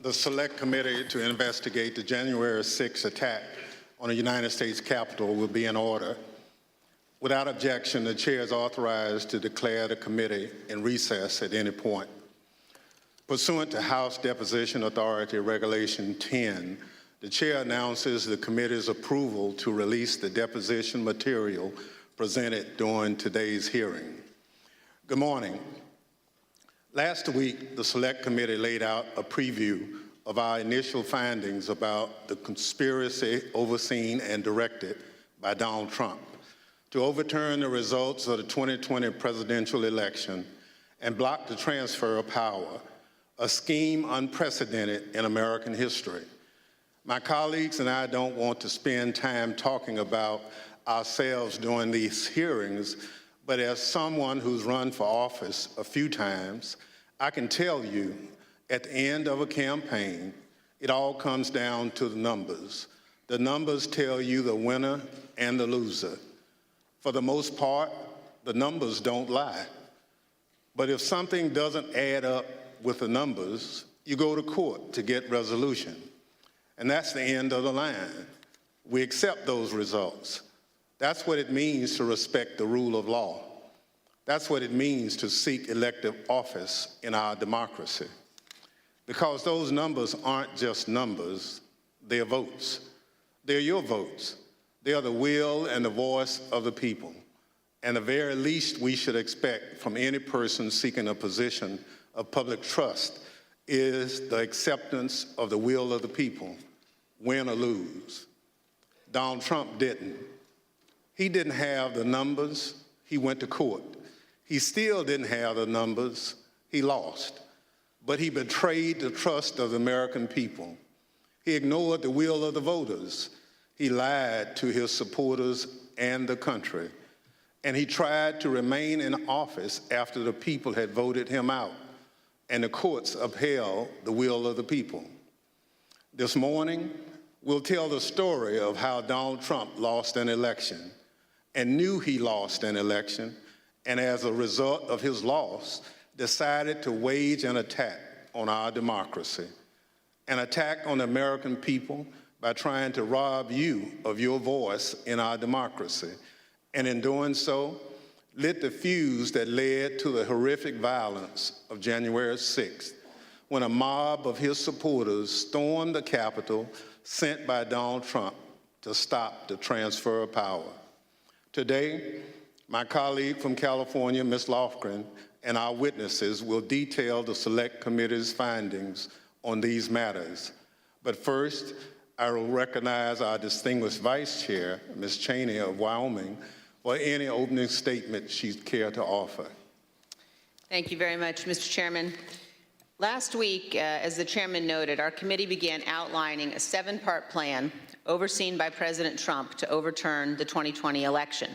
The Select Committee to investigate the January 6th attack on the United States Capitol will be in order. Without objection, the Chair is authorized to declare the committee in recess at any point. Pursuant to House Deposition Authority Regulation 10, the Chair announces the committee's approval to release the deposition material presented during today's hearing. Good morning. Last week, the Select Committee laid out a preview of our initial findings about the conspiracy overseen and directed by Donald Trump to overturn the results of the 2020 presidential election and block the transfer of power, a scheme unprecedented in American history. My colleagues and I don't want to spend time talking about ourselves during these hearings, but as someone who's run for office a few times, I can tell you at the end of a campaign, it all comes down to the numbers. The numbers tell you the winner and the loser. For the most part, the numbers don't lie. But if something doesn't add up with the numbers, you go to court to get resolution. And that's the end of the line. We accept those results. That's what it means to respect the rule of law. That's what it means to seek elective office in our democracy. Because those numbers aren't just numbers, they're votes. They're your votes. They are the will and the voice of the people. And the very least we should expect from any person seeking a position of public trust is the acceptance of the will of the people, win or lose. Donald Trump didn't. He didn't have the numbers, he went to court. He still didn't have the numbers, he lost. But he betrayed the trust of the American people. He ignored the will of the voters. He lied to his supporters and the country. And he tried to remain in office after the people had voted him out, and the courts upheld the will of the people. This morning, we'll tell the story of how Donald Trump lost an election and knew he lost an election, and as a result of his loss, decided to wage an attack on our democracy, an attack on the American people by trying to rob you of your voice in our democracy, and in doing so, lit the fuse that led to the horrific violence of January 6th, when a mob of his supporters stormed the Capitol sent by Donald Trump to stop the transfer of power. Today, my colleague from California, Ms. Lofgren, and our witnesses will detail the Select Committee's findings on these matters. But first, I will recognize our distinguished Vice Chair, Ms. Cheney of Wyoming, for any opening statement she'd care to offer. Thank you very much, Mr. Chairman. Last week, as the Chairman noted, our committee began outlining a 7-part plan overseen by President Trump to overturn the 2020 election.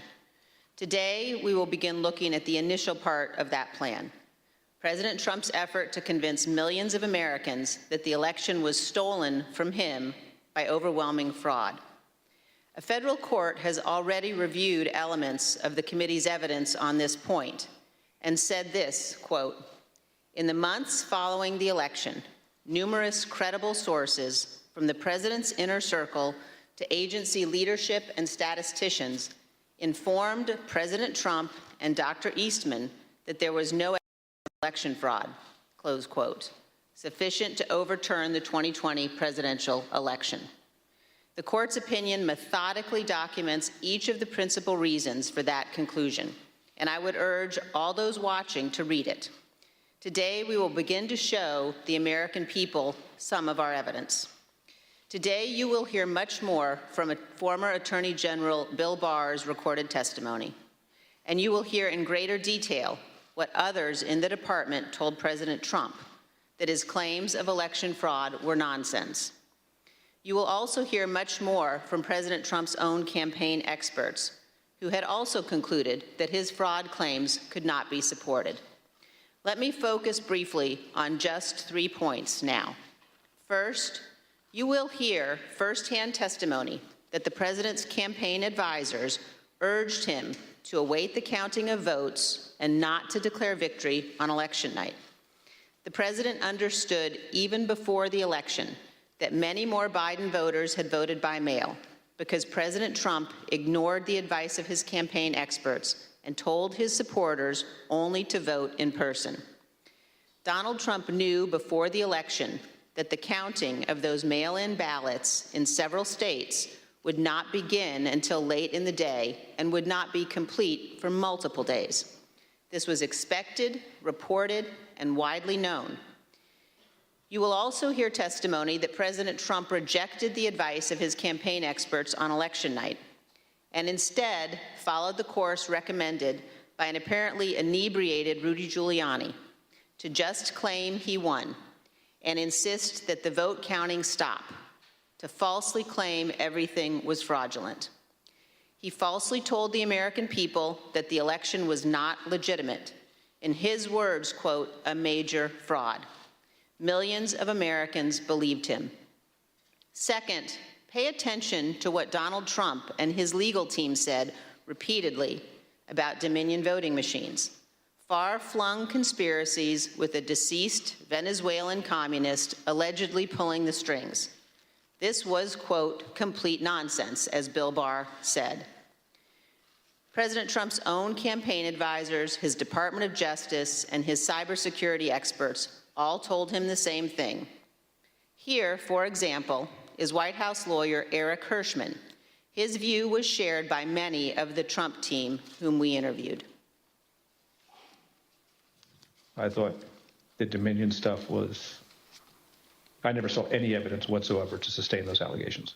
Today, we will begin looking at the initial part of that plan, President Trump's effort to convince millions of Americans that the election was stolen from him by overwhelming fraud. A federal court has already reviewed elements of the committee's evidence on this point and said this, quote, "In the months following the election, numerous credible sources from the president's inner circle to agency leadership and statisticians informed President Trump and Dr. Eastman that there was no election fraud," close quote, sufficient to overturn the 2020 presidential election. The court's opinion methodically documents each of the principal reasons for that conclusion, and I would urge all those watching to read it. Today, we will begin to show the American people some of our evidence. Today, you will hear much more from former Attorney General Bill Barr's recorded testimony, and you will hear in greater detail what others in the department told President Trump, that his claims of election fraud were nonsense. You will also hear much more from President Trump's own campaign experts, who had also concluded that his fraud claims could not be supported. Let me focus briefly on just 3 points now. First, you will hear firsthand testimony that the president's campaign advisors urged him to await the counting of votes and not to declare victory on election night. The president understood even before the election that many more Biden voters had voted by mail because President Trump ignored the advice of his campaign experts and told his supporters only to vote in person. Donald Trump knew before the election that the counting of those mail-in ballots in several states would not begin until late in the day and would not be complete for multiple days. This was expected, reported, and widely known. You will also hear testimony that President Trump rejected the advice of his campaign experts on election night and instead followed the course recommended by an apparently inebriated Rudy Giuliani to just claim he won and insist that the vote counting stop, to falsely claim everything was fraudulent. He falsely told the American people that the election was not legitimate. In his words, quote, a major fraud. Millions of Americans believed him. Second, pay attention to what Donald Trump and his legal team said repeatedly about Dominion voting machines. Far-flung conspiracies with a deceased Venezuelan communist allegedly pulling the strings. This was, quote, complete nonsense, as Bill Barr said. President Trump's own campaign advisors, his Department of Justice, and his cybersecurity experts all told him the same thing. Here, for example, is White House lawyer Eric Hirschman. His view was shared by many of the Trump team whom we interviewed. I thought the Dominion stuff was, I never saw any evidence whatsoever to sustain those allegations.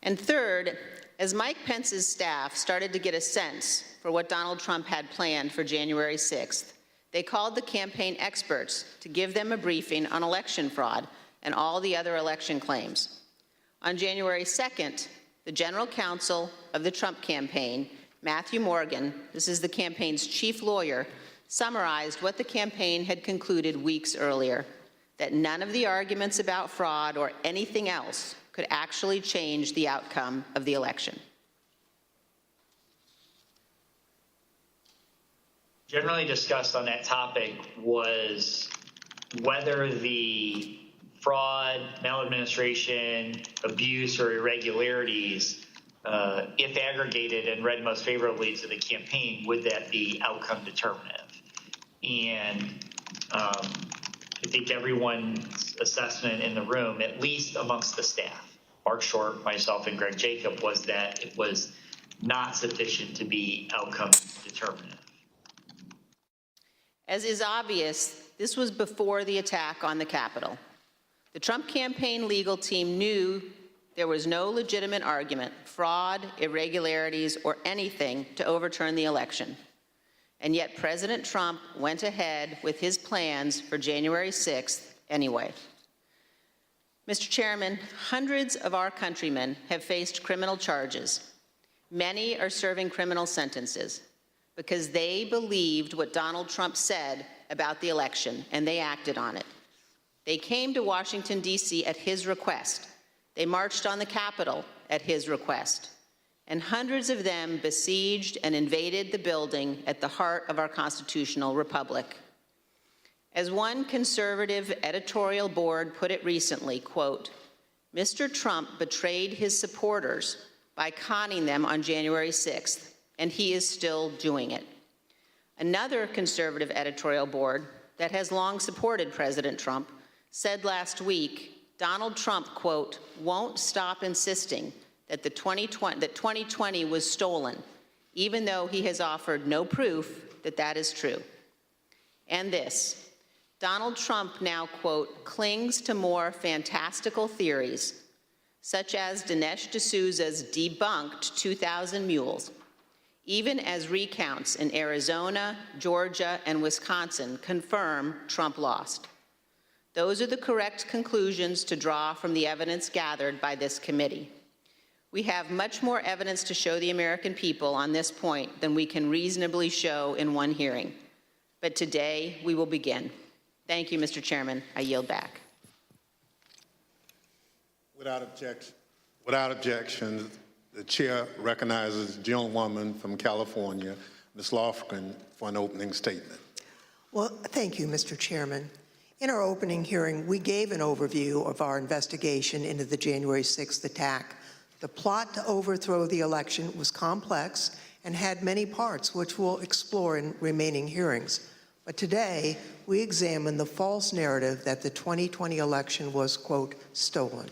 And third, as Mike Pence's staff started to get a sense for what Donald Trump had planned for January 6th, they called the campaign experts to give them a briefing on election fraud and all the other election claims. On January 2nd, the general counsel of the Trump campaign, Matthew Morgan, this is the campaign's chief lawyer, summarized what the campaign had concluded weeks earlier, that none of the arguments about fraud or anything else could actually change the outcome of the election. Generally discussed on that topic was whether the fraud, maladministration, abuse, or irregularities, if aggregated and read most favorably to the campaign, would that be outcome determinative? And I think everyone's assessment in the room, at least amongst the staff, Mark Short, myself, and Greg Jacob, was that it was not sufficient to be outcome determinative. As is obvious, this was before the attack on the Capitol. The Trump campaign legal team knew there was no legitimate argument, fraud, irregularities, or anything to overturn the election. And yet President Trump went ahead with his plans for January 6th anyway. Mr. Chairman, hundreds of our countrymen have faced criminal charges. Many are serving criminal sentences because they believed what Donald Trump said about the election, and they acted on it. They came to Washington, D.C. at his request. They marched on the Capitol at his request. And hundreds of them besieged and invaded the building at the heart of our constitutional republic. As one conservative editorial board put it recently, quote, Mr. Trump betrayed his supporters by conning them on January 6th, and he is still doing it. Another conservative editorial board that has long supported President Trump said last week, Donald Trump, quote, won't stop insisting that 2020 was stolen, even though he has offered no proof that that is true. And this, Donald Trump now, quote, clings to more fantastical theories, such as Dinesh D'Souza's debunked 2,000 mules, even as recounts in Arizona, Georgia, and Wisconsin confirm Trump lost. Those are the correct conclusions to draw from the evidence gathered by this committee. We have much more evidence to show the American people on this point than we can reasonably show in one hearing. But today, we will begin. Thank you, Mr. Chairman. I yield back. Without objection, the chair recognizes the gentlewoman from California, Ms. Lofgren, for an opening statement. Well, thank you, Mr. Chairman. In our opening hearing, we gave an overview of our investigation into the January 6th attack. The plot to overthrow the election was complex and had many parts, which we'll explore in remaining hearings. But today, we examine the false narrative that the 2020 election was, quote, stolen.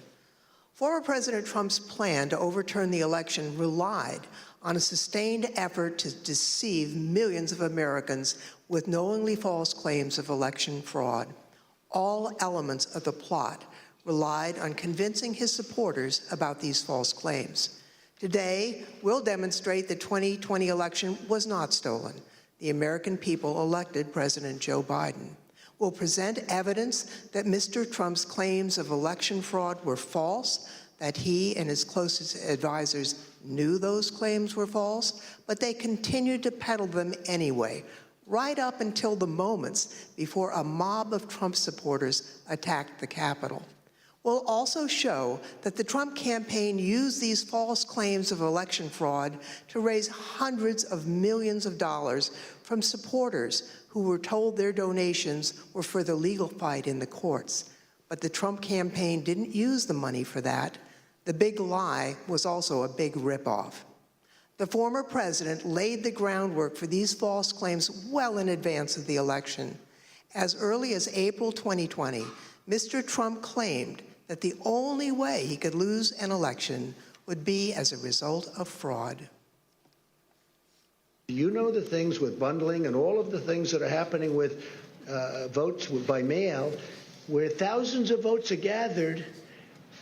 Former President Trump's plan to overturn the election relied on a sustained effort to deceive millions of Americans with knowingly false claims of election fraud. All elements of the plot relied on convincing his supporters about these false claims. Today, we'll demonstrate the 2020 election was not stolen. The American people elected President Joe Biden. We'll present evidence that Mr. Trump's claims of election fraud were false, that he and his closest advisors knew those claims were false, but they continued to peddle them anyway, right up until the moments before a mob of Trump supporters attacked the Capitol. We'll also show that the Trump campaign used these false claims of election fraud to raise hundreds of millions of dollars from supporters who were told their donations were for the legal fight in the courts. But the Trump campaign didn't use the money for that. The big lie was also a big ripoff. The former president laid the groundwork for these false claims well in advance of the election. As early as April 2020, Mr. Trump claimed that the only way he could lose an election would be as a result of fraud. You know the things with bundling and all of the things that are happening with votes by mail, where thousands of votes are gathered,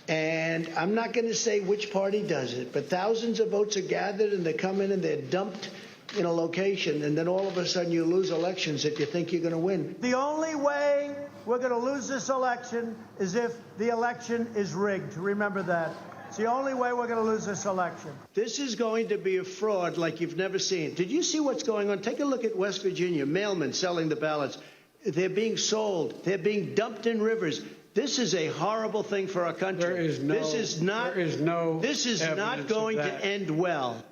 and I'm not going to say which party does it, but thousands of votes are gathered and they come in and they're dumped in a location, and then all of a sudden you lose elections that you think you're going to win. The only way we're going to lose this election is if the election is rigged. Remember that. It's the only way we're going to lose this election. This is going to be a fraud like you've never seen. Did you see what's going on? Take a look at West Virginia, mailmen selling the ballots. They're being sold. They're being dumped in rivers. This is a horrible thing for our country. This is not going to end well.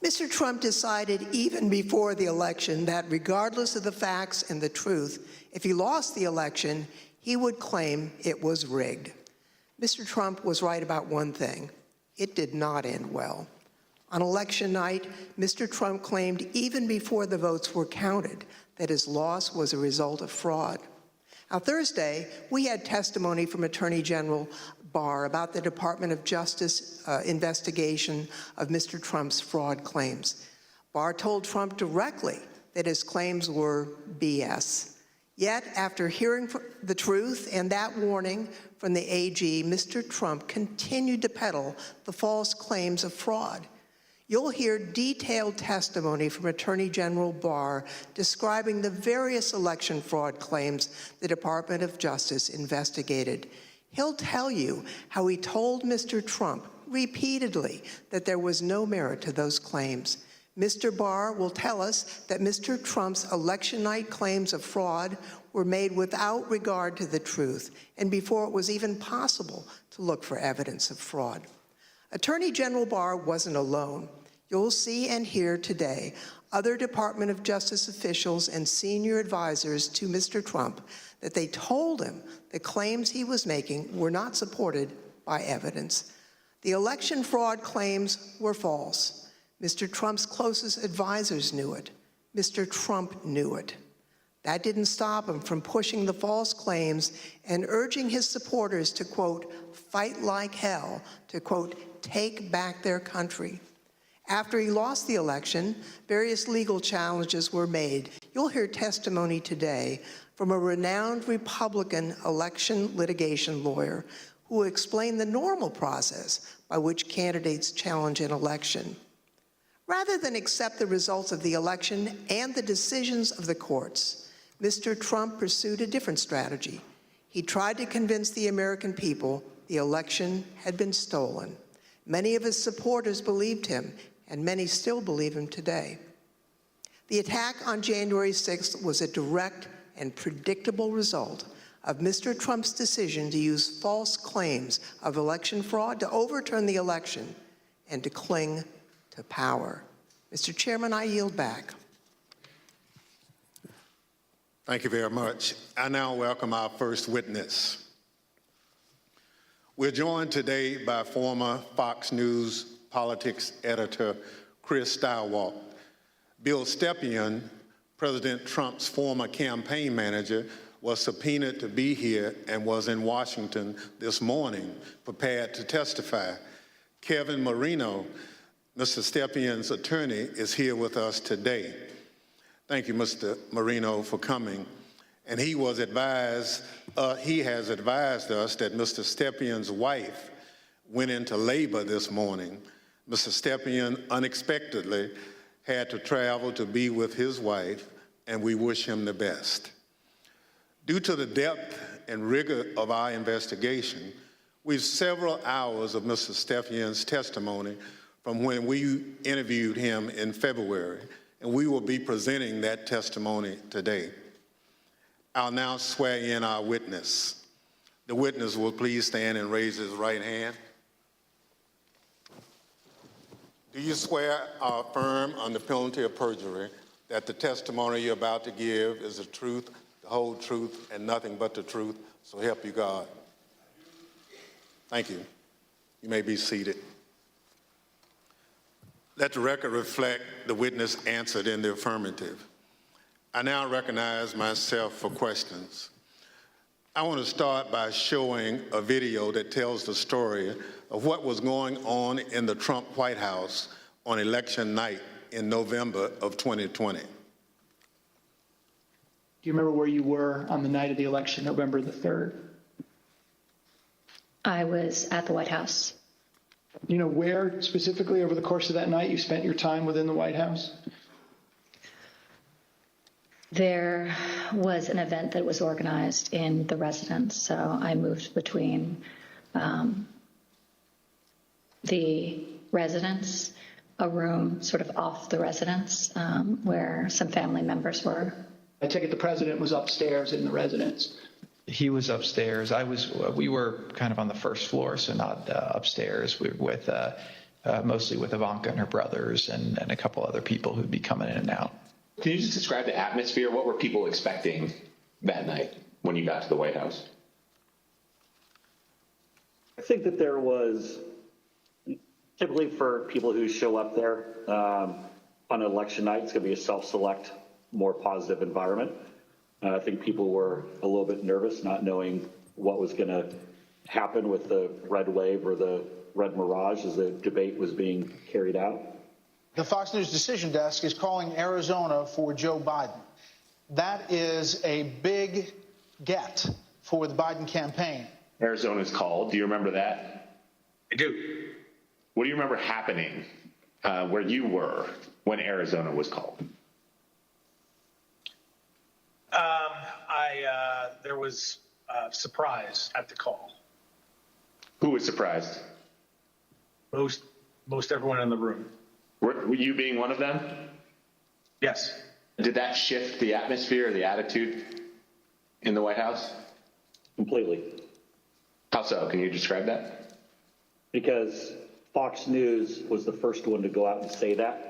Mr. Trump decided even before the election that regardless of the facts and the truth, if he lost the election, he would claim it was rigged. Mr. Trump was right about one thing. It did not end well. On election night, Mr. Trump claimed even before the votes were counted that his loss was a result of fraud. Now, Thursday, we had testimony from Attorney General Barr about the Department of Justice investigation of Mr. Trump's fraud claims. Barr told Trump directly that his claims were BS. Yet, after hearing the truth and that warning from the AG, Mr. Trump continued to peddle the false claims of fraud. You'll hear detailed testimony from Attorney General Barr describing the various election fraud claims the Department of Justice investigated. He'll tell you how he told Mr. Trump repeatedly that there was no merit to those claims. Mr. Barr will tell us that Mr. Trump's election night claims of fraud were made without regard to the truth and before it was even possible to look for evidence of fraud. Attorney General Barr wasn't alone. You'll see and hear today other Department of Justice officials and senior advisors to Mr. Trump that they told him the claims he was making were not supported by evidence. The election fraud claims were false. Mr. Trump's closest advisors knew it. Mr. Trump knew it. That didn't stop him from pushing the false claims and urging his supporters to, quote, fight like hell, to, quote, take back their country. After he lost the election, various legal challenges were made. You'll hear testimony today from a renowned Republican election litigation lawyer who will explain the normal process by which candidates challenge an election. Rather than accept the results of the election and the decisions of the courts, Mr. Trump pursued a different strategy. He tried to convince the American people the election had been stolen. Many of his supporters believed him, and many still believe him today. The attack on January 6th was a direct and predictable result of Mr. Trump's decision to use false claims of election fraud to overturn the election and to cling to power. Mr. Chairman, I yield back. Thank you very much. I now welcome our first witness. We're joined today by former Fox News politics editor Chris Stilwell. Bill Stepien, President Trump's former campaign manager, was subpoenaed to be here and was in Washington this morning, prepared to testify. Kevin Marino, Mr. Stepien's attorney, is here with us today. Thank you, Mr. Marino, for coming. And he has advised us that Mr. Stepien's wife went into labor this morning. Mr. Stepien unexpectedly had to travel to be with his wife, and we wish him the best. Due to the depth and rigor of our investigation, we have several hours of Mr. Stepien's testimony from when we interviewed him in February, and we will be presenting that testimony today. I'll now swear in our witness. The witness will please stand and raise his right hand. Do you swear or affirm on the penalty of perjury that the testimony you're about to give is the truth, the whole truth, and nothing but the truth? So help you God. Thank you. You may be seated. Let the record reflect the witness answered in the affirmative. I now recognize myself for questions. I want to start by showing a video that tells the story of what was going on in the Trump White House on election night in November of 2020. Do you remember where you were on the night of the election, November the 3rd? I was at the White House. You know where specifically over the course of that night you spent your time within the White House? There was an event that was organized in the residence, so I moved between the residence, a room sort of off the residence where some family members were. I take it the president was upstairs in the residence. He was upstairs. We were kind of on the first floor, so not upstairs. We were with mostly with Ivanka and her brothers and a couple other people who'd be coming in and out. Can you just describe the atmosphere? What were people expecting that night when you got to the White House? I think that there was, typically for people who show up there on election night, it's going to be a self-select, more positive environment. I think people were a little bit nervous, not knowing what was going to happen with the red wave or the red mirage as the debate was being carried out. The Fox News Decision Desk is calling Arizona for Joe Biden. That is a big get for the Biden campaign. Arizona's called. Do you remember that? I do. What do you remember happening where you were when Arizona was called? There was surprise at the call. Who was surprised? Most everyone in the room. Were you being one of them? Yes. Did that shift the atmosphere or the attitude in the White House? Completely. How so? Can you describe that? Because Fox News was the first one to go out and say that.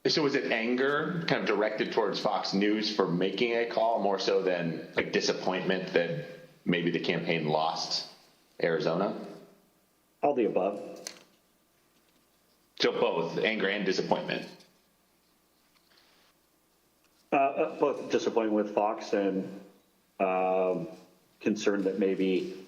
So was it anger kind of directed towards Fox News for making a call more so than like disappointment that maybe the campaign lost Arizona? All the above. So both anger and disappointment. Both disappointment with Fox and concern that maybe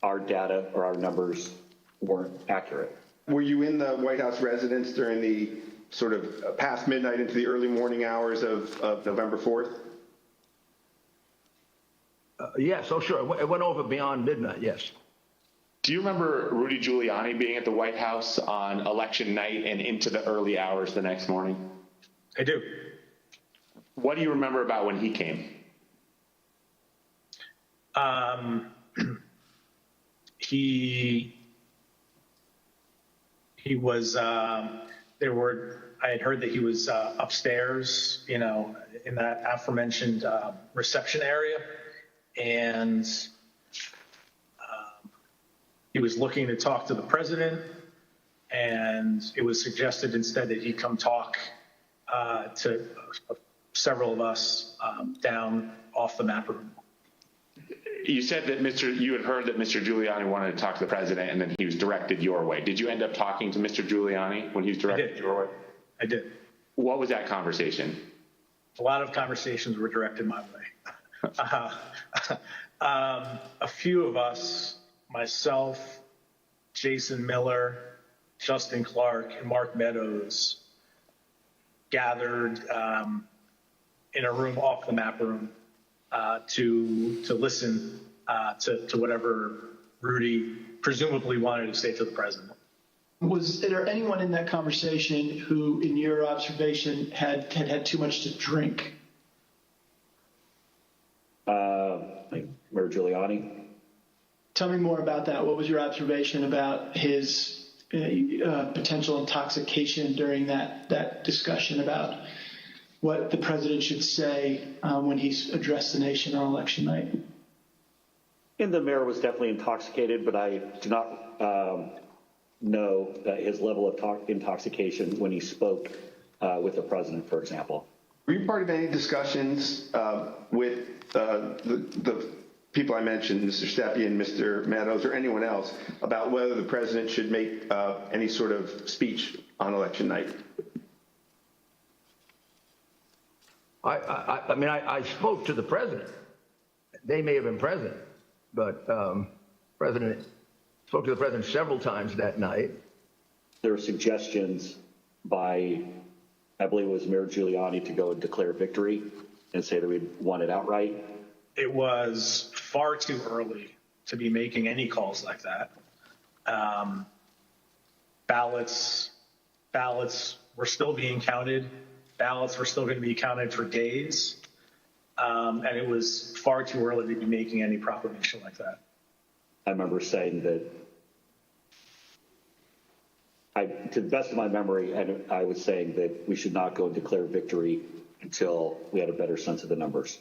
our data or our numbers weren't accurate. Were you in the White House residence during the sort of past midnight into the early morning hours of November 4th? Yes, oh sure. It went over beyond midnight, yes. Do you remember Rudy Giuliani being at the White House on election night and into the early hours the next morning? I do. What do you remember about when he came? He was, I had heard that he was upstairs, in that aforementioned reception area. And he was looking to talk to the president. And it was suggested instead that he come talk to several of us down off the map room. You said that you had heard that Mr. Giuliani wanted to talk to the president, and then he was directed your way. Did you end up talking to Mr. Giuliani when he was directed your way? I did. What was that conversation? A lot of conversations were directed my way. A few of us, myself, Jason Miller, Justin Clark, and Mark Meadows, gathered in a room off the map room to listen to whatever Rudy presumably wanted to say to the president. Was there anyone in that conversation who, in your observation, had too much to drink? Like Mayor Giuliani. Tell me more about that. What was your observation about his potential intoxication during that discussion about what the president should say when he's addressed the nation on election night? And the mayor was definitely intoxicated, but I do not know his level of intoxication when he spoke with the president, for example. Were you part of any discussions with the people I mentioned, Mr. Stepien, Mr. Meadows, or anyone else, about whether the president should make any sort of speech on election night? I mean, I spoke to the president. They may have been present, but President spoke to the president several times that night. There were suggestions by, I believe it was Mayor Giuliani, to go and declare victory and say that we'd won it outright. It was far too early to be making any calls like that. Ballots were still being counted. Ballots were still going to be counted for days. And it was far too early to be making any proclamation like that. I remember saying that, to the best of my memory, I was saying that we should not go and declare victory until we had a better sense of the numbers.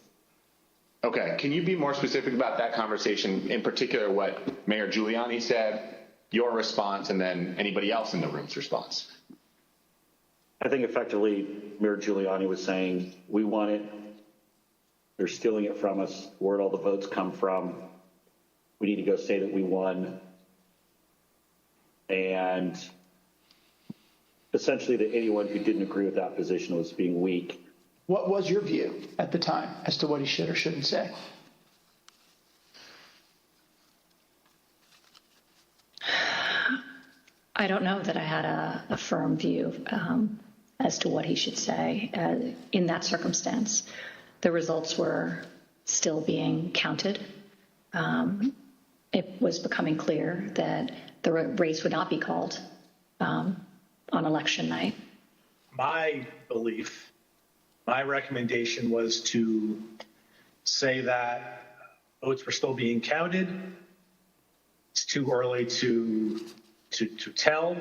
Okay, can you be more specific about that conversation, in particular what Mayor Giuliani said, your response, and then anybody else in the room's response? I think effectively Mayor Giuliani was saying, we won it, they're stealing it from us, where'd all the votes come from? We need to go say that we won. And essentially that anyone who didn't agree with that position was being weak. What was your view at the time as to what he should or shouldn't say? I don't know that I had a firm view as to what he should say. In that circumstance, the results were still being counted. It was becoming clear that the race would not be called on election night. My belief, my recommendation was to say that votes were still being counted. It's too early to tell,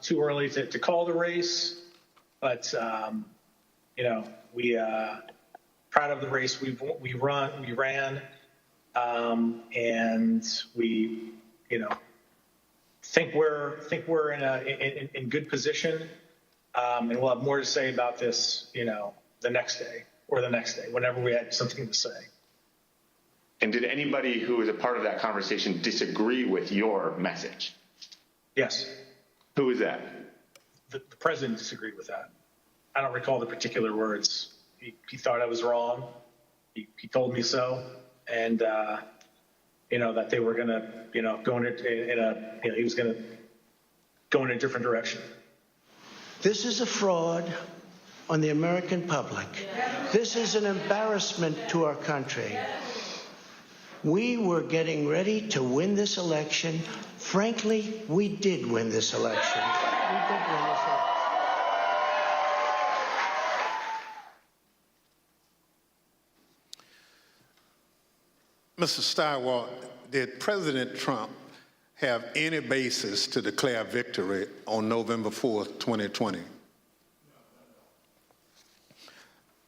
too early to call the race, but we proud of the race we ran, and we think we're in good position, and we'll have more to say about this the next day or the next day, whenever we had something to say. And did anybody who was a part of that conversation disagree with your message? Yes. Who was that? The president disagreed with that. I don't recall the particular words. He thought I was wrong. He told me so, and that they were going to go he was going to go in a different direction. This is a fraud on the American public. This is an embarrassment to our country. We were getting ready to win this election. Frankly, we did win this election. Mr. Steiwalt, did President Trump have any basis to declare victory on November 4th, 2020?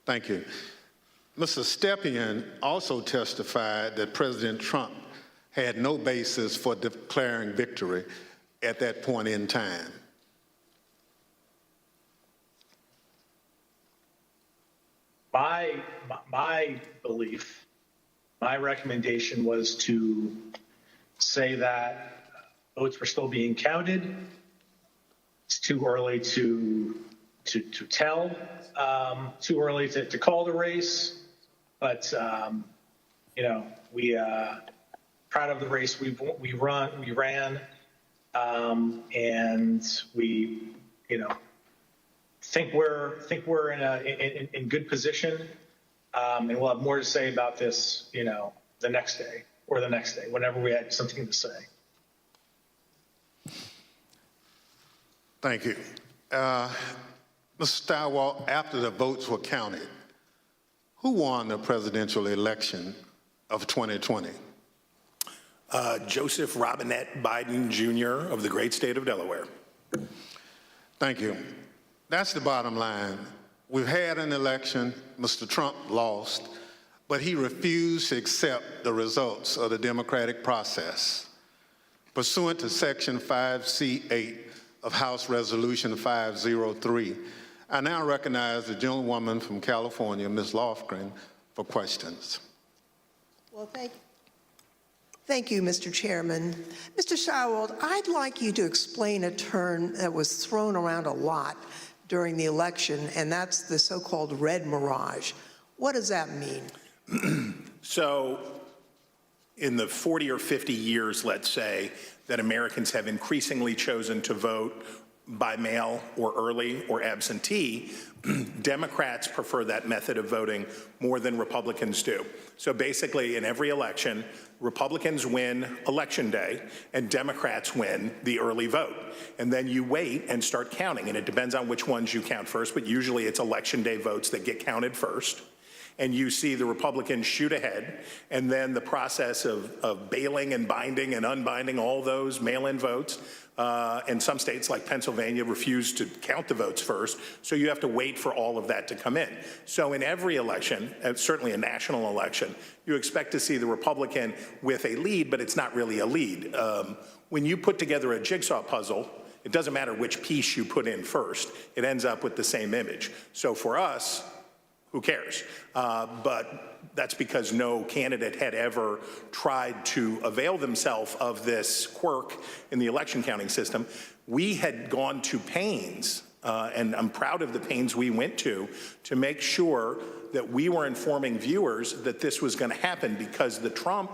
Thank you. Mr. Stepien also testified that President Trump had no basis for declaring victory at that point in time. my belief, my recommendation was to say that votes were still being counted. It's too early to tell, too early to call the race, but we proud of the race we ran, and we think we're in good position, and we'll have more to say about this the next day or the next day whenever we had something to say. Thank you. Mr. Stilwell, after the votes were counted, who won the presidential election of 2020? Joseph Robinette Biden Jr. of the great state of Delaware. Thank you. That's the bottom line. We've had an election. Mr. Trump lost, but he refused to accept the results of the democratic process. Pursuant to Section 5C8 of House Resolution 503, I now recognize the gentlewoman from California, Ms. Lofgren, for questions. Well, thank you, Mr. Chairman. Mr. Stilwell, I'd like you to explain a term that was thrown around a lot during the election, and that's the so-called red mirage. What does that mean? So in the 40 or 50 years, let's say, that Americans have increasingly chosen to vote by mail or early or absentee, Democrats prefer that method of voting more than Republicans do. So basically, in every election, Republicans win Election Day and Democrats win the early vote. And then you wait and start counting, and it depends on which ones you count first, but usually it's Election Day votes that get counted first. And you see the Republicans shoot ahead, and then the process of bailing and binding and unbinding all those mail-in votes. And some states like Pennsylvania refuse to count the votes first, so you have to wait for all of that to come in. So in every election, and certainly a national election, you expect to see the Republican with a lead, but it's not really a lead. When you put together a jigsaw puzzle, it doesn't matter which piece you put in first, it ends up with the same image. So for us, who cares? But that's because no candidate had ever tried to avail themselves of this quirk in the election counting system. We had gone to pains, and I'm proud of the pains we went to make sure that we were informing viewers that this was going to happen, because the Trump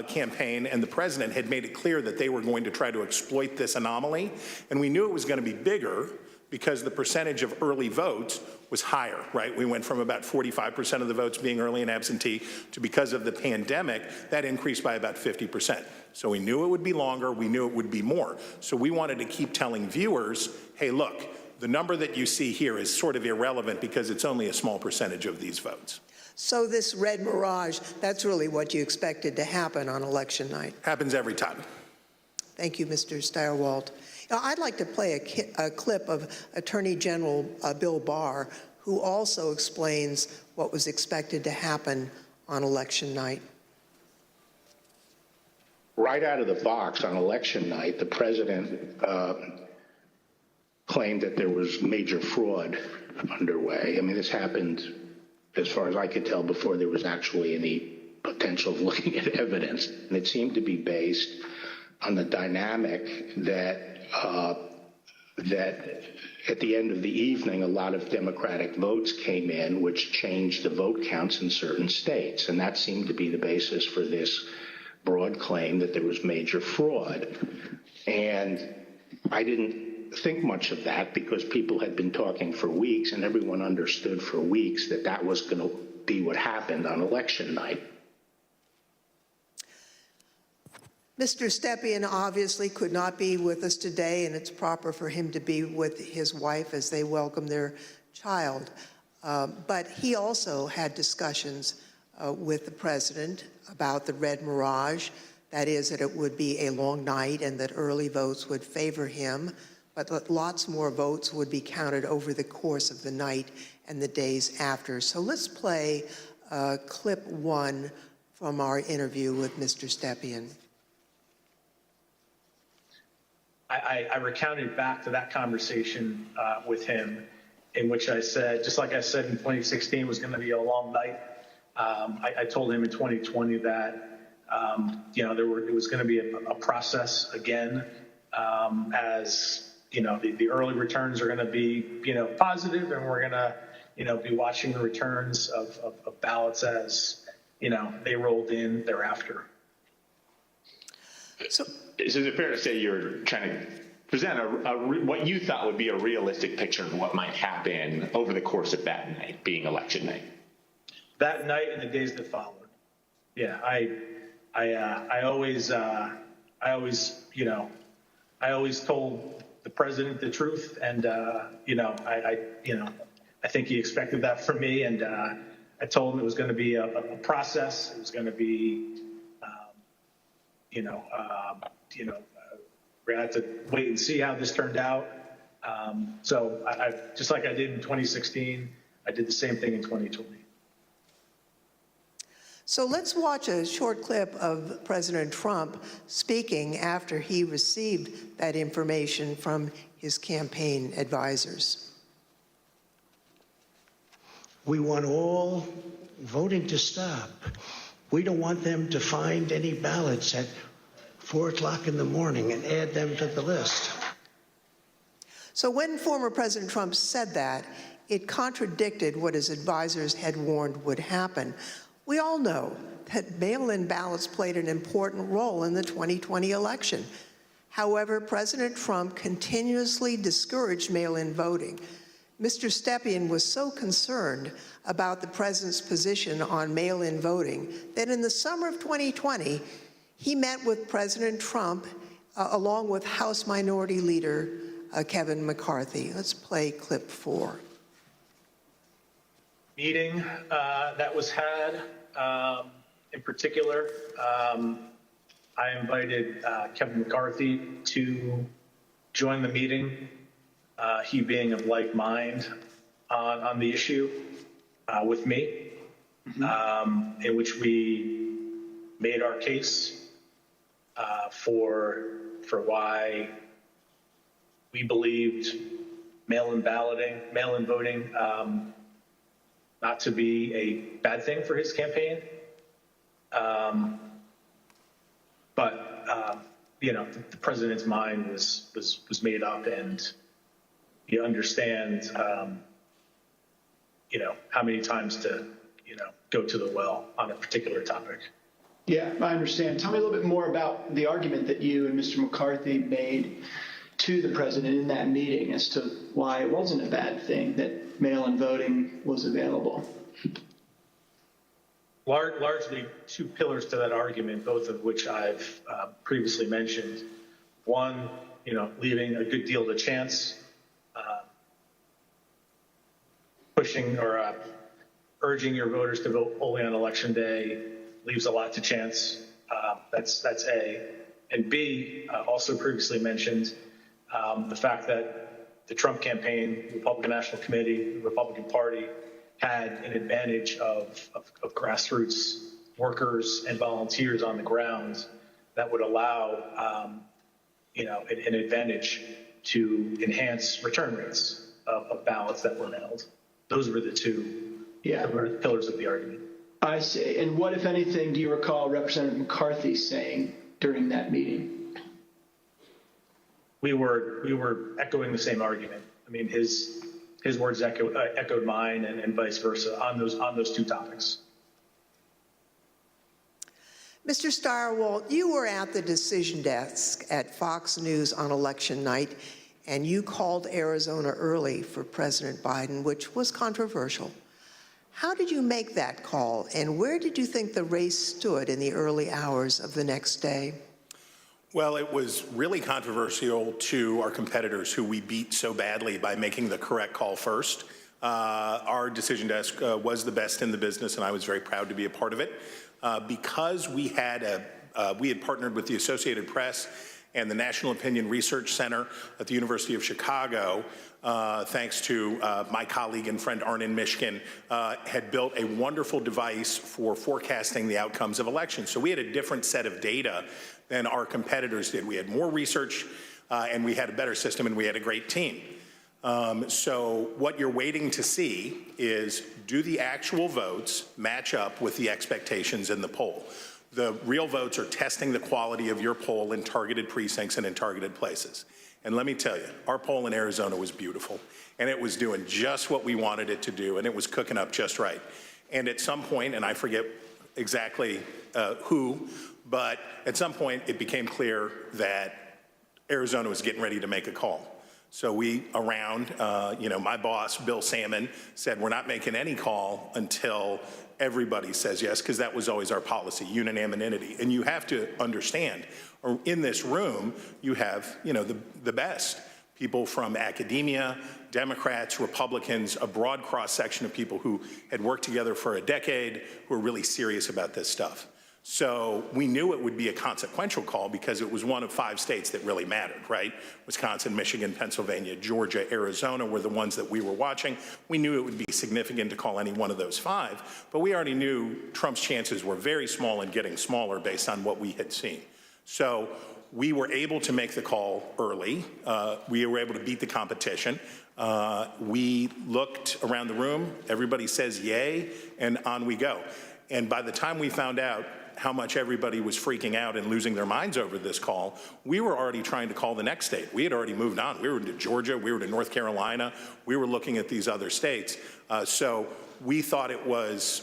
campaign and the president had made it clear that they were going to try to exploit this anomaly. And we knew it was going to be bigger because the percentage of early votes was higher, right? We went from about 45% of the votes being early and absentee to, because of the pandemic, that increased by about 50%. So we knew it would be longer, we knew it would be more. So we wanted to keep telling viewers, hey, look, the number that you see here is sort of irrelevant because it's only a small percentage of these votes. So this red mirage, that's really what you expected to happen on election night? Happens every time. Thank you, Mr. Stilwell. Now, I'd like to play a clip of Attorney General Bill Barr, who also explains what was expected to happen on election night. Right out of the box on election night, the president claimed that there was major fraud underway. I mean, this happened, as far as I could tell, before there was actually any potential of looking at evidence. And it seemed to be based on the dynamic that at the end of the evening, a lot of Democratic votes came in, which changed the vote counts in certain states. And that seemed to be the basis for this broad claim that there was major fraud. And I didn't think much of that because people had been talking for weeks, and everyone understood for weeks that that was going to be what happened on election night. Mr. Stepien obviously could not be with us today, and it's proper for him to be with his wife as they welcome their child. But he also had discussions with the president about the red mirage, that is, that it would be a long night and that early votes would favor him, but that lots more votes would be counted over the course of the night and the days after. So let's play clip 1 from our interview with Mr. Stepien. I recounted back to that conversation with him, in which I said, just like I said in 2016 was going to be a long night, I told him in 2020 that, it was going to be a process again, as, the early returns are going to be, positive, and we're going to, be watching the returns of ballots as, they rolled in thereafter. So is it fair to say you're trying to present what you thought would be a realistic picture of what might happen over the course of that night, being election night? That night and the days that followed. Yeah, I always told the president the truth, and I think he expected that from me, and I told him it was going to be a process. It was going to be, we're going to have to wait and see how this turned out. So I just like I did in 2016, I did the same thing in 2020. So let's watch a short clip of President Trump speaking after he received that information from his campaign advisors. We want all voting to stop. We don't want them to find any ballots at 4 o'clock in the morning and add them to the list. So when former President Trump said that, it contradicted what his advisors had warned would happen. We all know that mail-in ballots played an important role in the 2020 election. However, President Trump continuously discouraged mail-in voting. Mr. Stepien was so concerned about the president's position on mail-in voting that in the summer of 2020, he met with President Trump along with House Minority Leader Kevin McCarthy. Let's play clip 4. Meeting that was had, in particular, I invited Kevin McCarthy to join the meeting, he being of like mind on the issue with me, in which we made our case for why we believed mail-in voting not to be a bad thing for his campaign. The president's mind was made up, and he understands, how many times to, go to the well on a particular topic. Yeah, I understand. Tell me a little bit more about the argument that you and Mr. McCarthy made to the president in that meeting as to why it wasn't a bad thing that mail-in voting was available. Largely two pillars to that argument, both of which I've previously mentioned. One, leaving a good deal to chance, pushing or urging your voters to vote only on election day leaves a lot to chance. That's A. And B, also previously mentioned, the fact that the Trump campaign, the Republican National Committee, the Republican Party had an advantage of grassroots workers and volunteers on the ground that would allow, an advantage to enhance return rates of ballots that were mailed. Those were the two pillars of the argument. I see. And what, if anything, do you recall Representative McCarthy saying during that meeting? We were echoing the same argument. I mean, his words echoed mine, and vice versa on those two topics. Mr. Stirewalt, you were at the decision desk at Fox News on election night, and you called Arizona early for President Biden, which was controversial. How did you make that call, and where did you think the race stood in the early hours of the next day? Well, it was really controversial to our competitors who we beat so badly by making the correct call first. Our decision desk was the best in the business, and I was very proud to be a part of it. Because we had partnered with the Associated Press and the National Opinion Research Center at the University of Chicago, thanks to my colleague and friend Arnon Mishkin, had built a wonderful device for forecasting the outcomes of elections. So we had a different set of data than our competitors did. We had more research, and we had a better system, and we had a great team. So what you're waiting to see is, do the actual votes match up with the expectations in the poll? The real votes are testing the quality of your poll in targeted precincts and in targeted places. And let me tell you, our poll in Arizona was beautiful, and it was doing just what we wanted it to do, and it was cooking up just right. And at some point, and I forget exactly who, but at some point it became clear that Arizona was getting ready to make a call. So we, my boss, Bill Salmon, said we're not making any call until everybody says yes, because that was always our policy, unanimity. And you have to understand, or in this room, you have, the best. People from academia, Democrats, Republicans, a broad cross-section of people who had worked together for a decade, who are really serious about this stuff. So we knew it would be a consequential call because it was one of 5 states that really mattered, right? Wisconsin, Michigan, Pennsylvania, Georgia, Arizona were the ones that we were watching. We knew it would be significant to call any one of those 5, but we already knew Trump's chances were very small and getting smaller based on what we had seen. So we were able to make the call early. We were able to beat the competition. We looked around the room, everybody says yay, and on we go. And by the time we found out how much everybody was freaking out and losing their minds over this call, we were already trying to call the next state. We had already moved on. We were to Georgia, we were to North Carolina, we were looking at these other states. So we thought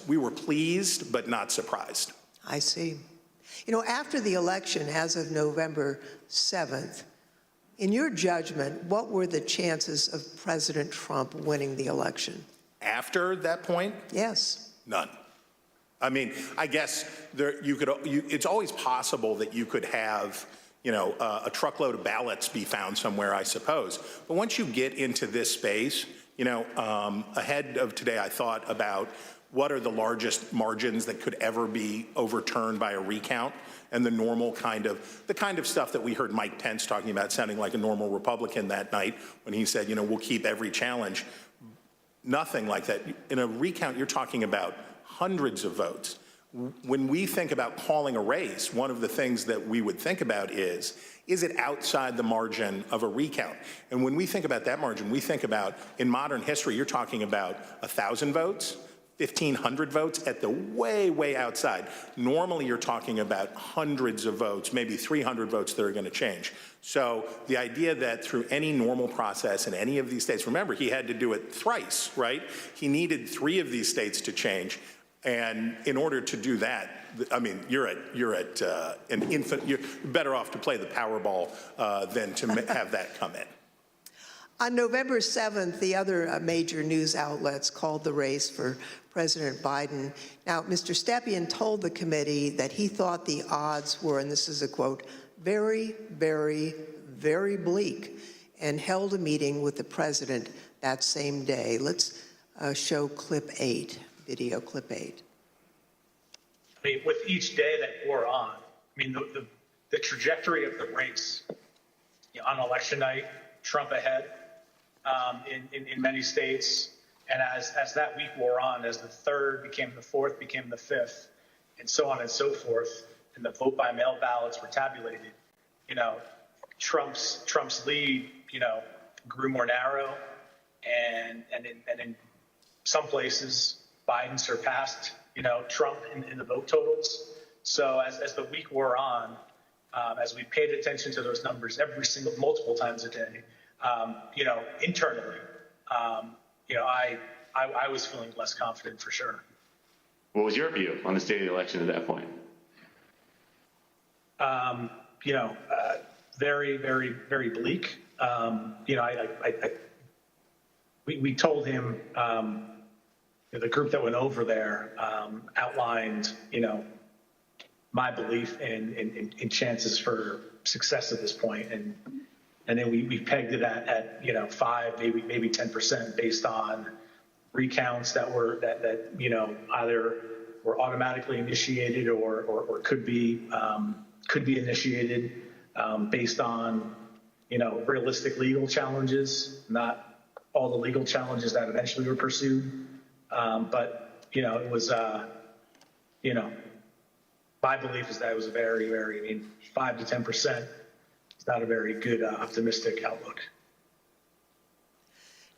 we were pleased, but not surprised. I see. After the election, as of November 7th, in your judgment, what were the chances of President Trump winning the election? After that point? Yes. None. I mean, I guess it's always possible that you could have, a truckload of ballots be found somewhere, I suppose. But once you get into this space, ahead of today, I thought about what are the largest margins that could ever be overturned by a recount, and the kind of stuff that we heard Mike Pence talking about, sounding like a normal Republican that night when he said, we'll keep every challenge. Nothing like that. In a recount, you're talking about hundreds of votes. When we think about calling a race, one of the things that we would think about is it outside the margin of a recount? And when we think about that margin, we think about, in modern history, you're talking about 1,000 votes, 1,500 votes at the way, way outside. Normally, you're talking about hundreds of votes, maybe 300 votes that are going to change. So the idea that through any normal process in any of these states, remember, he had to do it thrice, right? He needed 3 of these states to change. And in order to do that, I mean, you're at an infant. You're better off to play the Powerball than to have that come in. On November 7th, the other major news outlets called the race for President Biden. Now, Mr. Stepien told the committee that he thought the odds were, and this is a quote, very, very, very bleak, and held a meeting with the president that same day. Let's show clip 8. Video clip 8. I mean, with each day that wore on, I mean, the trajectory of the race, on election night, Trump ahead in many states, and as that week wore on, as the 3rd became the 4th, became the 5th, and so on and so forth, and the vote by mail ballots were tabulated, Trump's lead, grew more narrow, and in some places, Biden surpassed, Trump in the vote totals. So as the week wore on, as we paid attention to those numbers multiple times a day, internally, I was feeling less confident for sure. What was your view on the state of the election at that point? Very, very, very bleak. We told him, the group that went over there outlined, my belief in chances for success at this point, and then we pegged it at 5, maybe 10% based on recounts that either were automatically initiated or could be initiated based on realistic legal challenges, not all the legal challenges that eventually were pursued. But it was, my belief is that it was a very, very, 5 to 10% is not a very good optimistic outlook.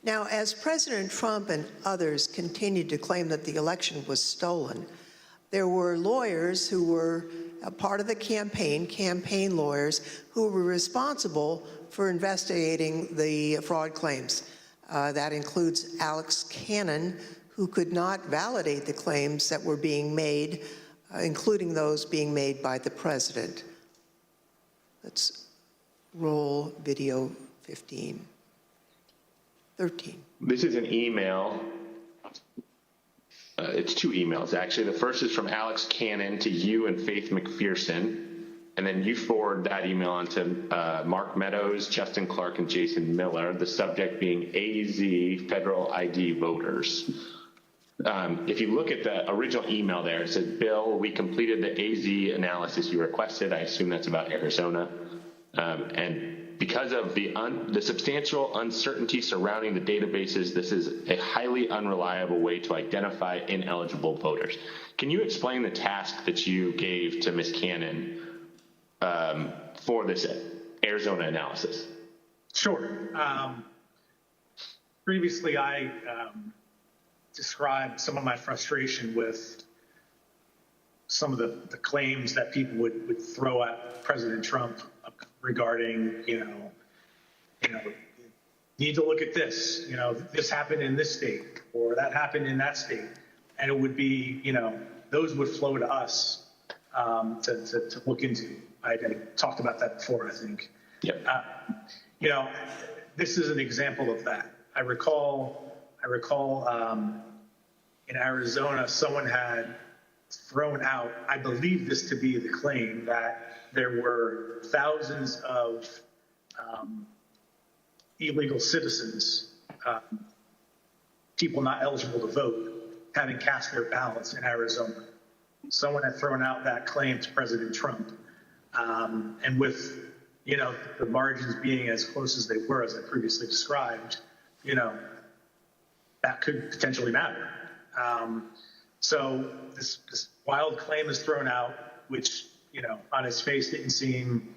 Now, as President Trump and others continued to claim that the election was stolen, there were lawyers who were a part of the campaign lawyers, who were responsible for investigating the fraud claims. That includes Alex Cannon, who could not validate the claims that were being made, including those being made by the president. Let's roll video 13. This is an email. It's two emails, actually. The first is from Alex Cannon to you and Faith McPherson, and then you forward that email on to Mark Meadows, Justin Clark, and Jason Miller, the subject being AZ Federal ID voters. If you look at the original email there, it says, Bill, we completed the AZ analysis you requested. I assume that's about Arizona. And because of the substantial uncertainty surrounding the databases, this is a highly unreliable way to identify ineligible voters. Can you explain the task that you gave to Ms. Cannon for this Arizona analysis? Sure. Previously, I described some of my frustration with some of the claims that people would throw at President Trump regarding, need to look at this, this happened in this state or that happened in that state. And it would be, those would flow to us to look into. I talked about that before, I think. Yep. This is an example of that. I recall in Arizona, someone had thrown out, I believe this to be the claim, that there were thousands of illegal citizens, people not eligible to vote, having cast their ballots in Arizona. Someone had thrown out that claim to President Trump. And with, the margins being as close as they were, as I previously described, that could potentially matter. So this wild claim is thrown out, which, on its face didn't seem,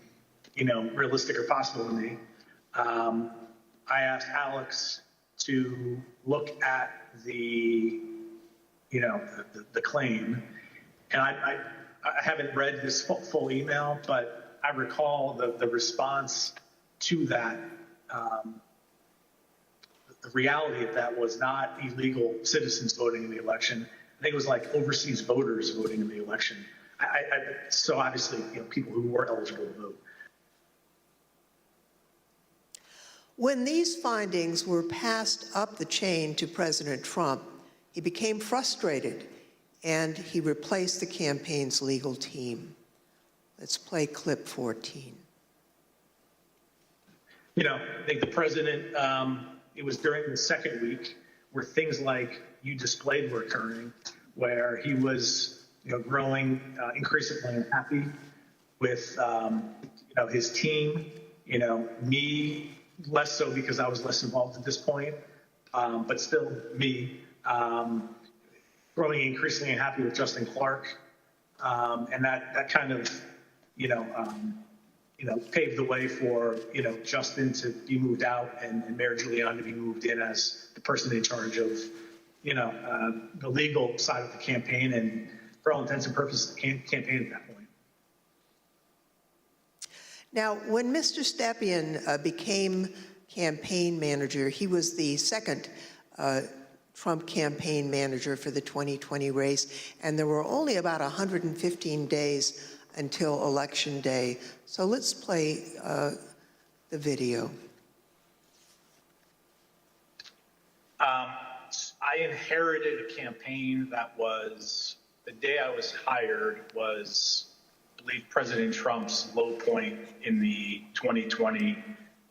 realistic or possible to me. I asked Alex to look at the claim, and I haven't read this full email, but I recall the response to that. The reality of that was not illegal citizens voting in the election. I think it was like overseas voters voting in the election. So obviously, people who were eligible to vote. When these findings were passed up the chain to President Trump, he became frustrated and he replaced the campaign's legal team. Let's play clip 14. I think the president, it was during the second week where things like you displayed were occurring, where he was, growing increasingly unhappy with, his team, me, less so because I was less involved at this point, but still me, growing increasingly unhappy with Justin Clark. And that kind of, paved the way for, Justin to be moved out and Mayor Giuliani to be moved in as the person in charge of, the legal side of the campaign and, for all intents and purposes, the campaign at that point. Now, when Mr. Stepien became campaign manager, he was the second Trump campaign manager for the 2020 race, and there were only about 115 days until Election Day. So let's play the video. I inherited a campaign that was, the day I was hired was, I believe, President Trump's low point in the 2020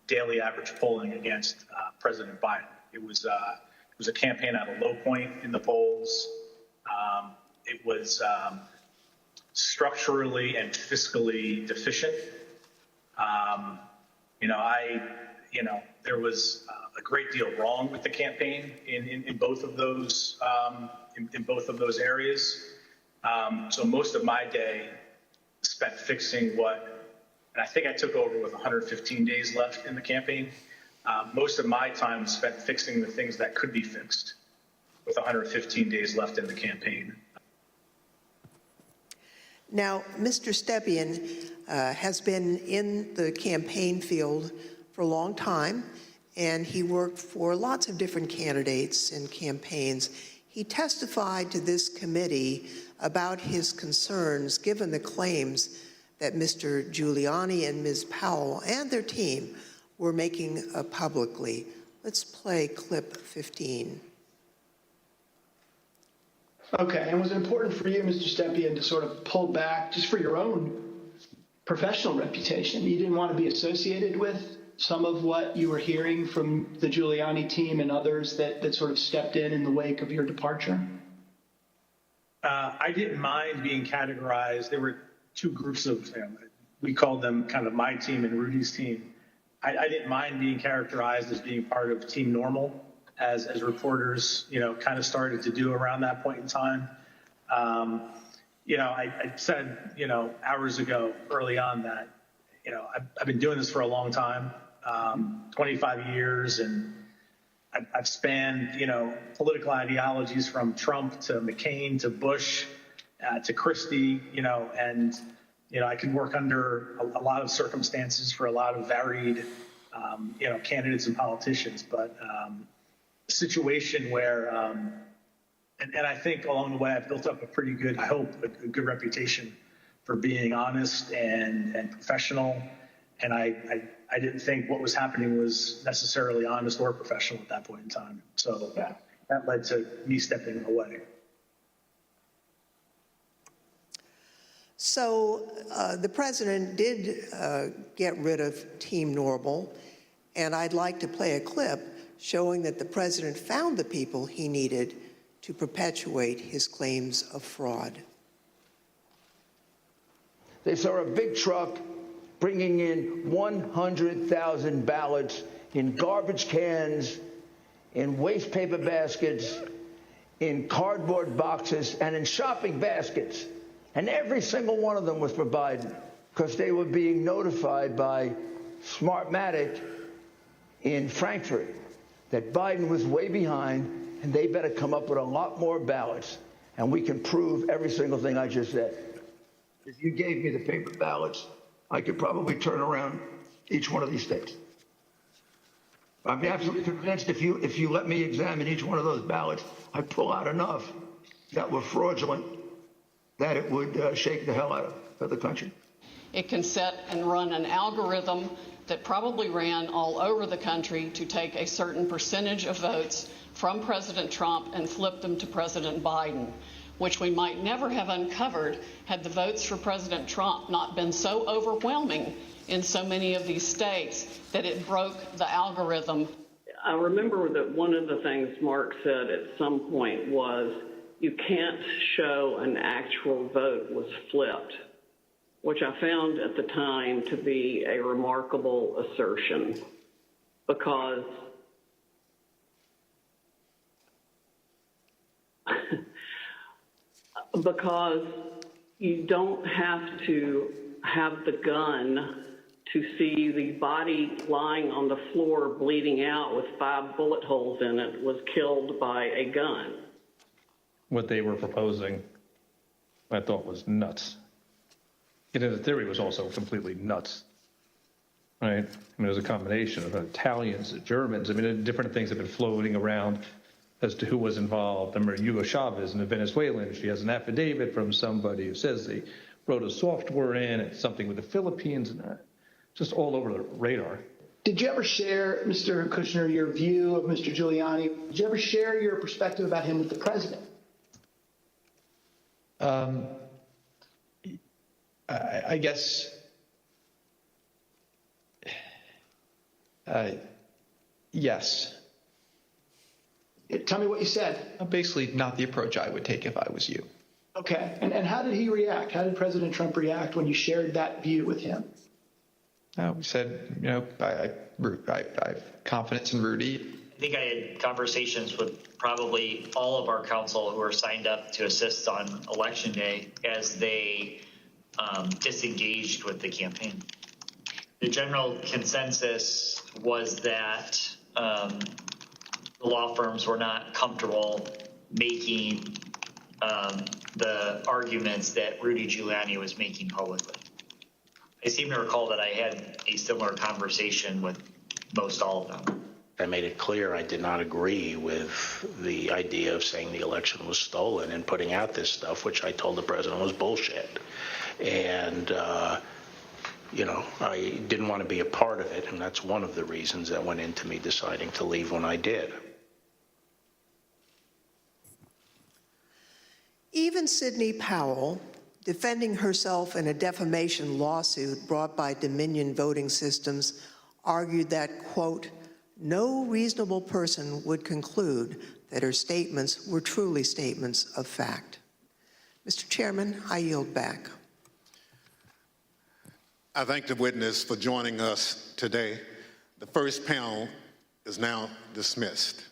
daily average polling against President Biden. It was a campaign at a low point in the polls. It was structurally and fiscally deficient. There was a great deal wrong with the campaign in both of those in both of those areas. So most of my day spent fixing and I think I took over with 115 days left in the campaign. Most of my time was spent fixing the things that could be fixed with 115 days left in the campaign. Now, Mr. Stepien has been in the campaign field for a long time, and he worked for lots of different candidates and campaigns. He testified to this committee about his concerns given the claims that Mr. Giuliani and Ms. Powell and their team were making publicly. Let's play clip 15. Okay, and was it important for you, Mr. Stepien, to sort of pull back just for your own professional reputation? You didn't want to be associated with some of what you were hearing from the Giuliani team and others that sort of stepped in the wake of your departure? I didn't mind being categorized. There were two groups of, we called them kind of my team and Rudy's team. I didn't mind being characterized as being part of Team Normal, as reporters, kind of started to do around that point in time. I said, hours ago, early on that, I've been doing this for a long time, 25 years, and I've spanned, political ideologies from Trump to McCain to Bush to Christie, and, I can work under a lot of circumstances for a lot of varied, candidates and politicians, but a situation where, and I think along the way I've built up a pretty good, I hope, a good reputation for being honest and professional, and I didn't think what was happening was necessarily honest or professional at that point in time. So that led to me stepping away. So the president did get rid of Team Normal, and I'd like to play a clip showing that the president found the people he needed to perpetuate his claims of fraud. They saw a big truck bringing in 100,000 ballots in garbage cans, in waste paper baskets, in cardboard boxes, and in shopping baskets. And every single one of them was for Biden because they were being notified by Smartmatic in Frankfurt that Biden was way behind and they better come up with a lot more ballots. And we can prove every single thing I just said. If you gave me the paper ballots, I could probably turn around each one of these states. I'm absolutely convinced if you let me examine each one of those ballots, I'd pull out enough that were fraudulent that it would shake the hell out of the country. It can set and run an algorithm that probably ran all over the country to take a certain percentage of votes from President Trump and flip them to President Biden, which we might never have uncovered had the votes for President Trump not been so overwhelming in so many of these states that it broke the algorithm. I remember that one of the things Mark said at some point was, you can't show an actual vote was flipped, which I found at the time to be a remarkable assertion because you don't have to have the gun to see the body lying on the floor bleeding out with 5 bullet holes in it was killed by a gun. What they were proposing, I thought was nuts. The theory was also completely nuts, right? I mean, it was a combination of Italians, Germans. I mean, different things have been floating around as to who was involved. I remember Hugo Chavez and the Venezuelan. She has an affidavit from somebody who says they wrote a software in, it's something with the Philippines, and just all over the radar. Did you ever share, Mr. Kushner, your view of Mr. Giuliani? Did you ever share your perspective about him with the president? I guess, yes. Tell me what you said. Basically, not the approach I would take if I was you. Okay. And how did he react? How did President Trump react when you shared that view with him? We said, I have confidence in Rudy. I think I had conversations with probably all of our counsel who are signed up to assist on Election Day as they disengaged with the campaign. the general consensus was that the law firms were not comfortable making the arguments that Rudy Giuliani was making publicly. I seem to recall that I had a similar conversation with most all of them. I made it clear I did not agree with the idea of saying the election was stolen and putting out this stuff, which I told the president was bullshit. And, I didn't want to be a part of it, and that's one of the reasons that went into me deciding to leave when I did. Even Sidney Powell, defending herself in a defamation lawsuit brought by Dominion Voting Systems, argued that, quote, no reasonable person would conclude that her statements were truly statements of fact. Mr. Chairman, I yield back. I thank the witness for joining us today. The first panel is now dismissed.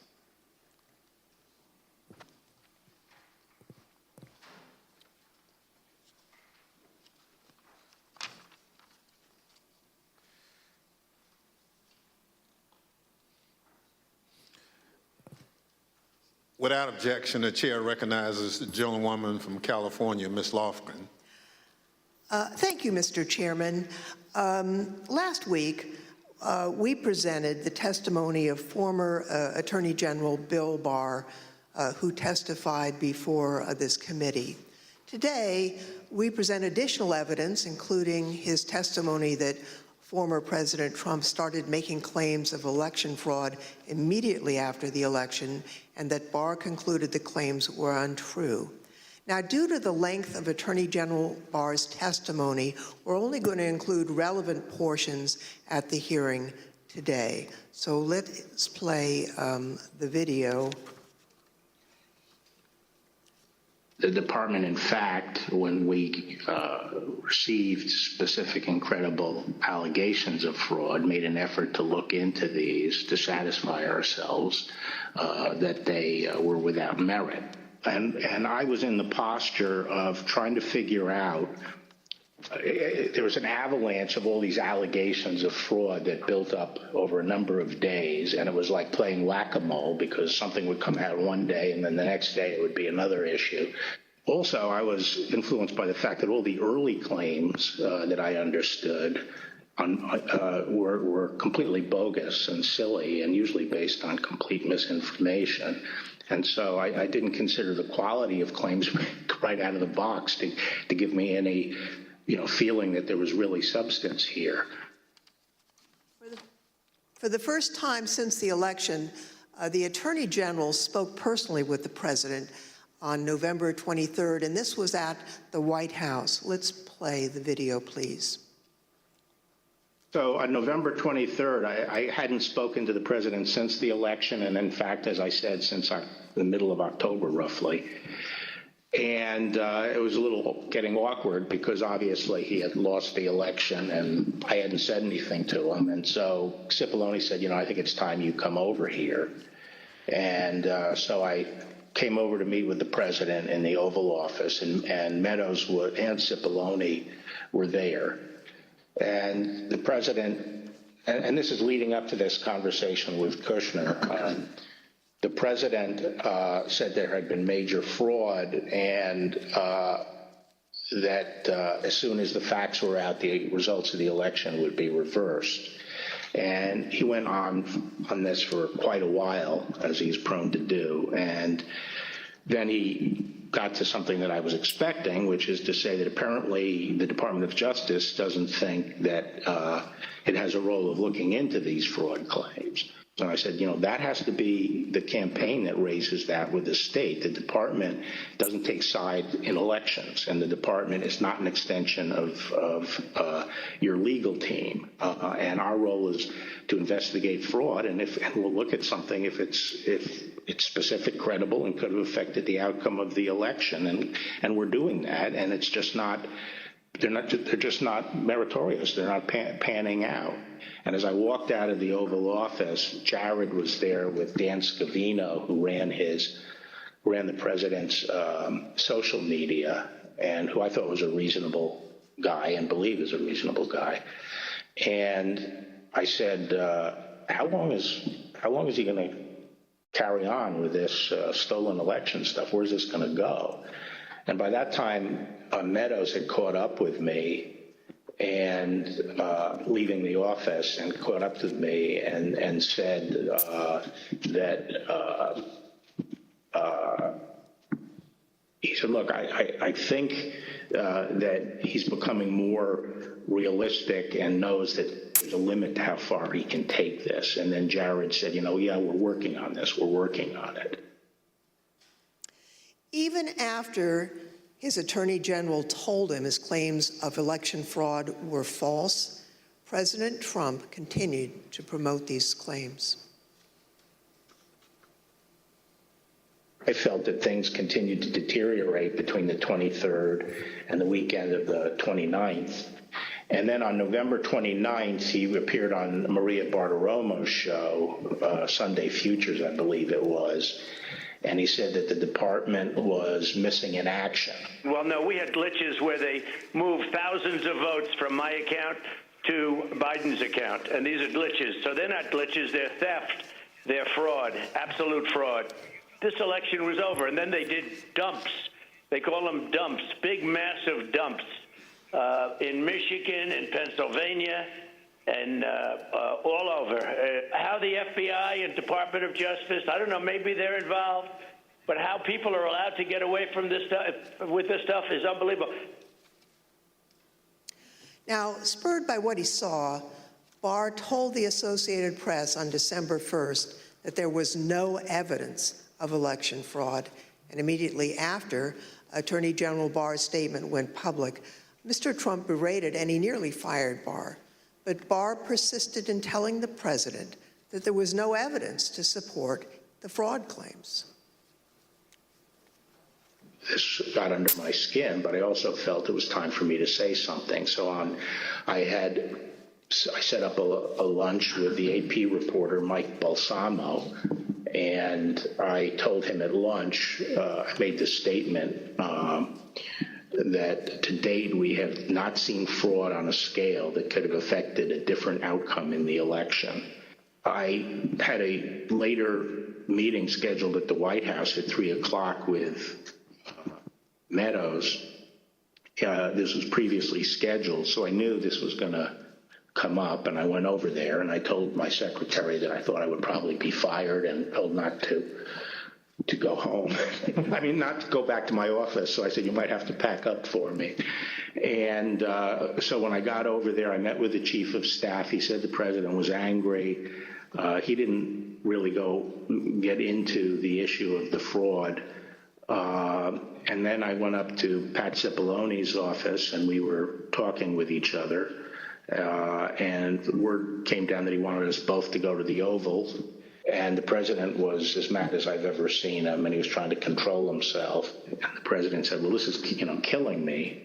Without objection, the chair recognizes the gentlewoman from California, Ms. Lofgren. Thank you, Mr. Chairman. Last week, we presented the testimony of former Attorney General Bill Barr, who testified before this committee. Today, we present additional evidence, including his testimony that former President Trump started making claims of election fraud immediately after the election, and that Barr concluded the claims were untrue. Now, due to the length of Attorney General Barr's testimony, we're only going to include relevant portions at the hearing today. So let's play the video. The department, in fact, when we received specific and credible allegations of fraud, made an effort to look into these to satisfy ourselves that they were without merit. And I was in the posture of trying to figure out, there was an avalanche of all these allegations of fraud that built up over a number of days, and it was like playing whack-a-mole because something would come out one day and then the next day it would be another issue. Also, I was influenced by the fact that all the early claims that I understood were completely bogus and silly and usually based on complete misinformation. And so I didn't consider the quality of claims right out of the box to give me any, feeling that there was really substance here. For the first time since the election, the Attorney General spoke personally with the President on November 23rd, and this was at the White House. Let's play the video, please. So on November 23rd, I hadn't spoken to the president since the election, and in fact, as I said, since the middle of October, roughly. And it was a little getting awkward because obviously he had lost the election and I hadn't said anything to him. And so Cipollone said, I think it's time you come over here. And so I came over to meet with the president in the Oval Office, and Meadows and Cipollone were there. And the president, and this is leading up to this conversation with Kushner, the president said there had been major fraud and that as soon as the facts were out, the results of the election would be reversed. And he went on this for quite a while, as he's prone to do. And then he got to something that I was expecting, which is to say that apparently the Department of Justice doesn't think that it has a role of looking into these fraud claims. So I said, that has to be the campaign that raises that with the state. The department doesn't take sides in elections, and the department is not an extension of your legal team. And our role is to investigate fraud, and we'll look at something if it's specific, credible, and could have affected the outcome of the election. And we're doing that, and it's just not. They're just not meritorious. They're not panning out. And as I walked out of the Oval Office, Jared was there with Dan Scavino, who ran the president's social media, and who I thought was a reasonable guy and believe is a reasonable guy. And I said, how long is he going to carry on with this stolen election stuff? Where's this going to go? And by that time, Meadows had caught up with me and leaving the office, and caught up with me and said that he said, look, I think that he's becoming more realistic and knows that there's a limit to how far he can take this. And then Jared said, yeah, we're working on this. We're working on it. Even after his attorney general told him his claims of election fraud were false, President Trump continued to promote these claims. I felt that things continued to deteriorate between the 23rd and the weekend of the 29th. And then on November 29th, he appeared on Maria Bartiromo's show, Sunday Futures, I believe it was. And he said that the department was missing in action. Well, no, we had glitches where they moved thousands of votes from my account to Biden's account. And these are glitches. So they're not glitches, they're theft, they're fraud, absolute fraud. This election was over, and then they did dumps. They call them dumps, big, massive dumps in Michigan and Pennsylvania and all over. How the FBI and Department of Justice, I don't know, maybe they're involved, but how people are allowed to get away from this stuff with this stuff is unbelievable. Now, spurred by what he saw, Barr told the Associated Press on December 1st that there was no evidence of election fraud. And immediately after Attorney General Barr's statement went public, Mr. Trump berated and he nearly fired Barr. But Barr persisted in telling the president that there was no evidence to support the fraud claims. This got under my skin, but I also felt it was time for me to say something. So I set up a lunch with the AP reporter, Mike Balsamo, and I told him at lunch, I made this statement that to date we have not seen fraud on a scale that could have affected a different outcome in the election. I had a later meeting scheduled at the White House at 3 o'clock with Meadows. This was previously scheduled, so I knew this was going to come up, and I went over there and I told my secretary that I thought I would probably be fired and told not to go home. I mean, not to go back to my office. So I said, you might have to pack up for me. And so when I got over there, I met with the chief of staff. He said the president was angry. He didn't really get into the issue of the fraud. And then I went up to Pat Cipollone's office and we were talking with each other. And word came down that he wanted us both to go to the Oval. And the president was as mad as I've ever seen him, and he was trying to control himself. And the president said, well, this is, killing me.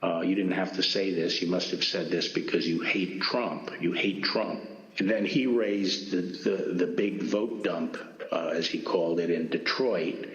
You didn't have to say this. You must have said this because you hate Trump. You hate Trump. And then he raised the big vote dump, as he called it, in Detroit.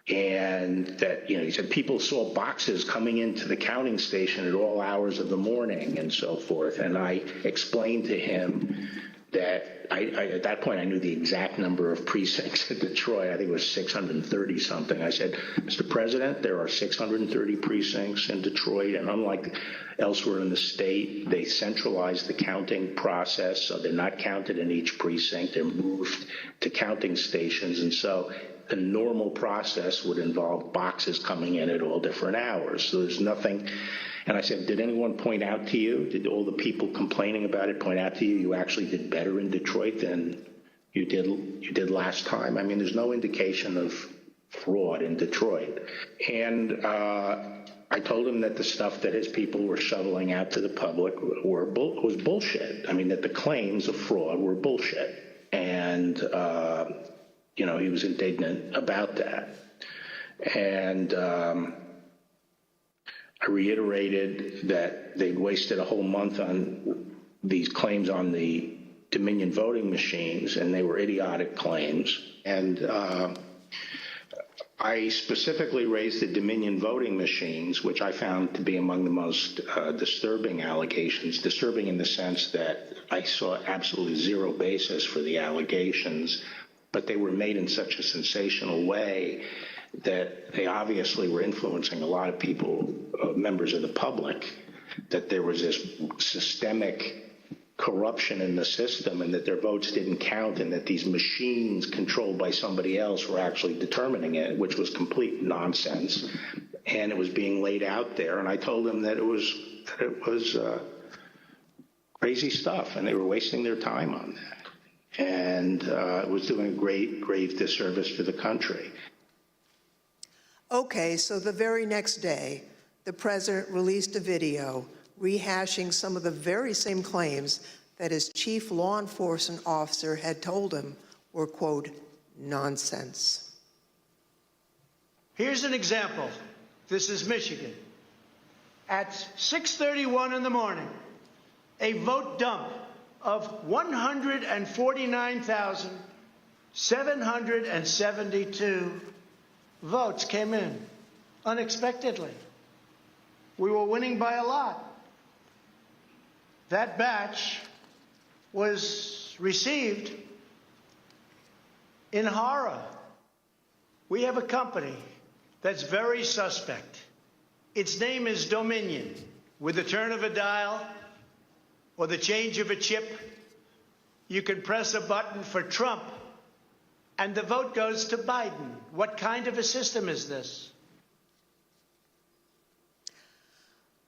And that, he said people saw boxes coming into the counting station at all hours of the morning and so forth. And I explained to him that at that point, I knew the exact number of precincts in Detroit. I think it was 630 something. I said, Mr. President, there are 630 precincts in Detroit, and unlike elsewhere in the state, they centralized the counting process, so they're not counted in each precinct. They're moved to counting stations, and so the normal process would involve boxes coming in at all different hours. So there's nothing. And I said, did anyone point out to you, did all the people complaining about it point out to you, you actually did better in Detroit than you did last time? I mean, there's no indication of fraud in Detroit. And I told him that the stuff that his people were shoveling out to the public was bullshit. I mean, that the claims of fraud were bullshit. And, he was indignant about that. And I reiterated that they'd wasted a whole month on these claims on the Dominion voting machines, and they were idiotic claims. And I specifically raised the Dominion voting machines, which I found to be among the most disturbing allegations. Disturbing in the sense that I saw absolutely zero basis for the allegations, but they were made in such a sensational way that they obviously were influencing a lot of people, members of the public, that there was this systemic corruption in the system and that their votes didn't count and that these machines controlled by somebody else were actually determining it, which was complete nonsense. And it was being laid out there. And I told them that it was crazy stuff and they were wasting their time on that. And it was doing a grave disservice to the country. Okay, so the very next day, the president released a video rehashing some of the very same claims that his chief law enforcement officer had told him were, quote, nonsense. Here's an example. This is Michigan. At 6:31 in the morning, a vote dump of 149,772 votes came in unexpectedly. We were winning by a lot. That batch was received in horror. We have a company that's very suspect. Its name is Dominion. With the turn of a dial or the change of a chip, you can press a button for Trump and the vote goes to Biden. What kind of a system is this?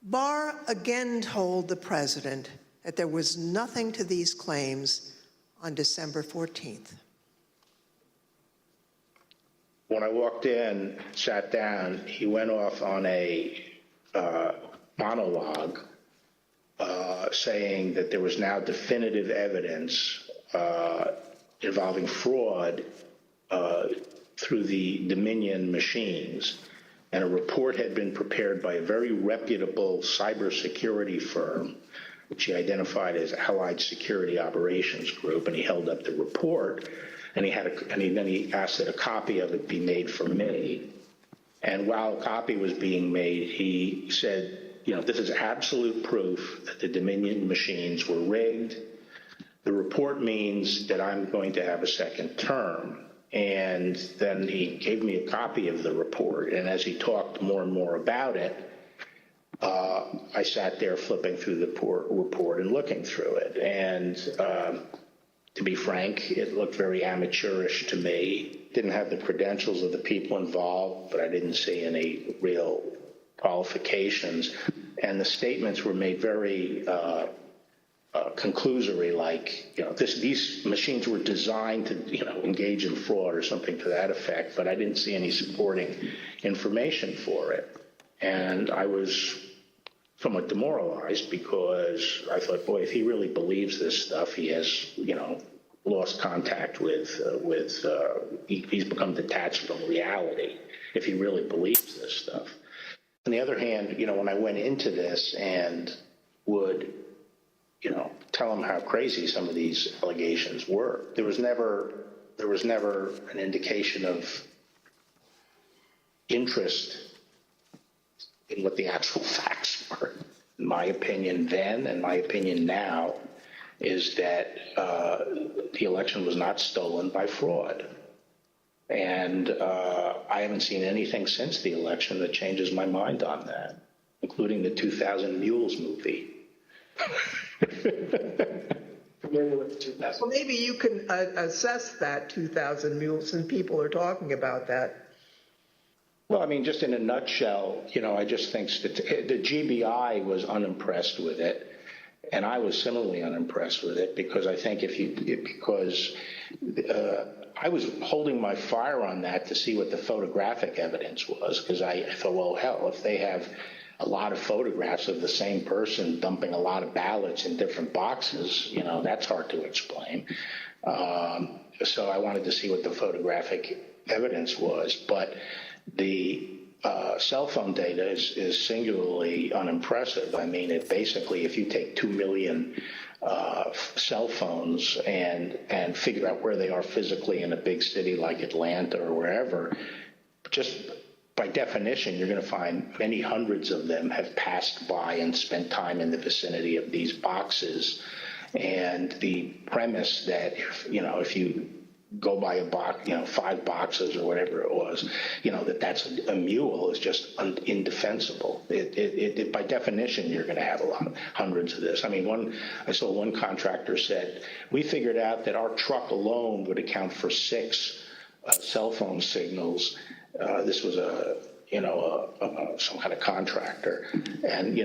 Barr again told the president that there was nothing to these claims on December 14th. When I walked in, sat down, he went off on a monologue saying that there was now definitive evidence involving fraud through the Dominion machines. And a report had been prepared by a very reputable cybersecurity firm, which he identified as Allied Security Operations Group, and he held up the report, and then he asked that a copy of it be made for me. And while a copy was being made, he said, you know, this is absolute proof that the Dominion machines were rigged. The report means that I'm going to have a second term. And then he gave me a copy of the report. And as he talked more and more about it, I sat there flipping through the report and looking through it. And to be frank, it looked very amateurish to me. Didn't have the credentials of the people involved, but I didn't see any real qualifications. And the statements were made very conclusory, like, you know, these machines were designed to, you know, engage in fraud or something to that effect, but I didn't see any supporting information for it. And I was somewhat demoralized because I thought, boy, if he really believes this stuff, he has, you know, lost contact with he's become detached from reality if he really believes this stuff. On the other hand, you know, when I went into this and would, you know, tell him how crazy some of these allegations were, there was never an indication of interest in what the actual facts were. My opinion then and my opinion now is that the election was not stolen by fraud. And I haven't seen anything since the election that changes my mind on that, including the 2000 Mules movie. Well, maybe you can assess that 2,000 mules, and people are talking about that. Well, I mean, just in a nutshell, you know, I just think that the GBI was unimpressed with it, and I was similarly unimpressed with it because I think I was holding my fire on that to see what the photographic evidence was, because I thought, well, hell, if they have a lot of photographs of the same person dumping a lot of ballots in different boxes, you know, that's hard to explain. So I wanted to see what the photographic evidence was. But the cell phone data is singularly unimpressive. I mean, it basically, if you take 2 million cell phones and figure out where they are physically in a big city like Atlanta or wherever, just by definition, you're going to find many hundreds of them have passed by and spent time in the vicinity of these boxes. And the premise that, if you go by a box, 5 boxes or whatever it was, that's a mule is just indefensible. It by definition, you're going to have hundreds of this. I mean, I saw one contractor said, we figured out that our truck alone would account for 6 cell phone signals. This was some kind of contractor, and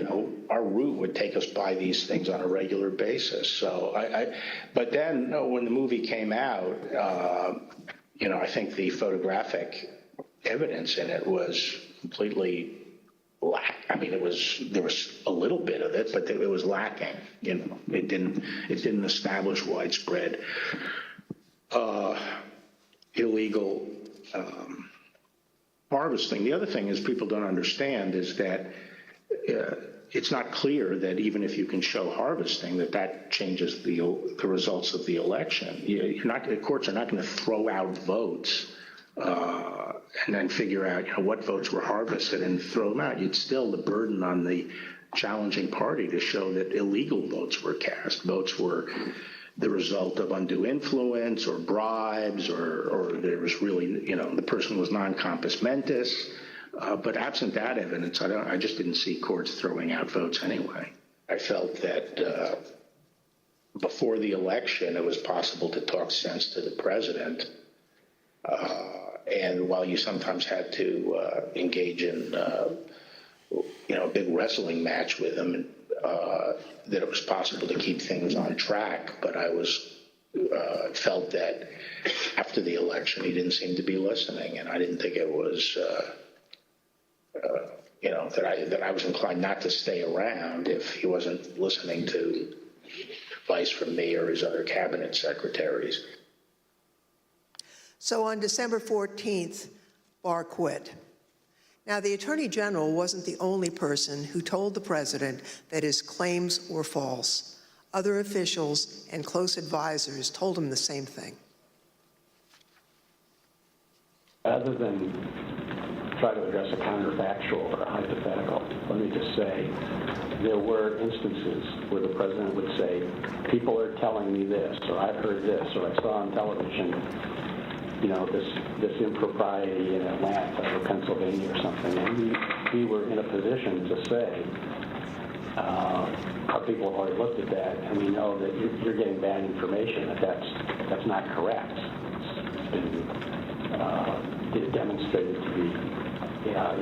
our route would take us by these things on a regular basis. So but then when the movie came out, I think the photographic evidence in it was completely I mean, there was a little bit of it, but it was lacking. It didn't establish widespread illegal harvesting. The other thing is people don't understand is that it's not clear that even if you can show harvesting, that changes the results of the election. The courts are not going to throw out votes and then figure out what votes were harvested and throw them out. It's still the burden on the challenging party to show that illegal votes were cast. Votes were the result of undue influence or bribes, or there was really, the person was non compos mentis. But absent that evidence, I just didn't see courts throwing out votes anyway. I felt that before the election, it was possible to talk sense to the president. And while you sometimes had to engage in, a big wrestling match with him, that it was possible to keep things on track. But I felt that after the election, he didn't seem to be listening, and I didn't think it was, that I was inclined not to stay around if he wasn't listening to advice from me or his other cabinet secretaries. So on December 14th, Barr quit. Now, the Attorney General wasn't the only person who told the president that his claims were false. Other officials and close advisors told him the same thing. Rather than try to address a counterfactual or a hypothetical, let me just say there were instances where the president would say, people are telling me this, or I've heard this, or I saw on television, this impropriety in Atlanta or Pennsylvania or something. And we were in a position to say, our people have already looked at that, and we know that you're getting bad information, that's not correct. It's been demonstrated to be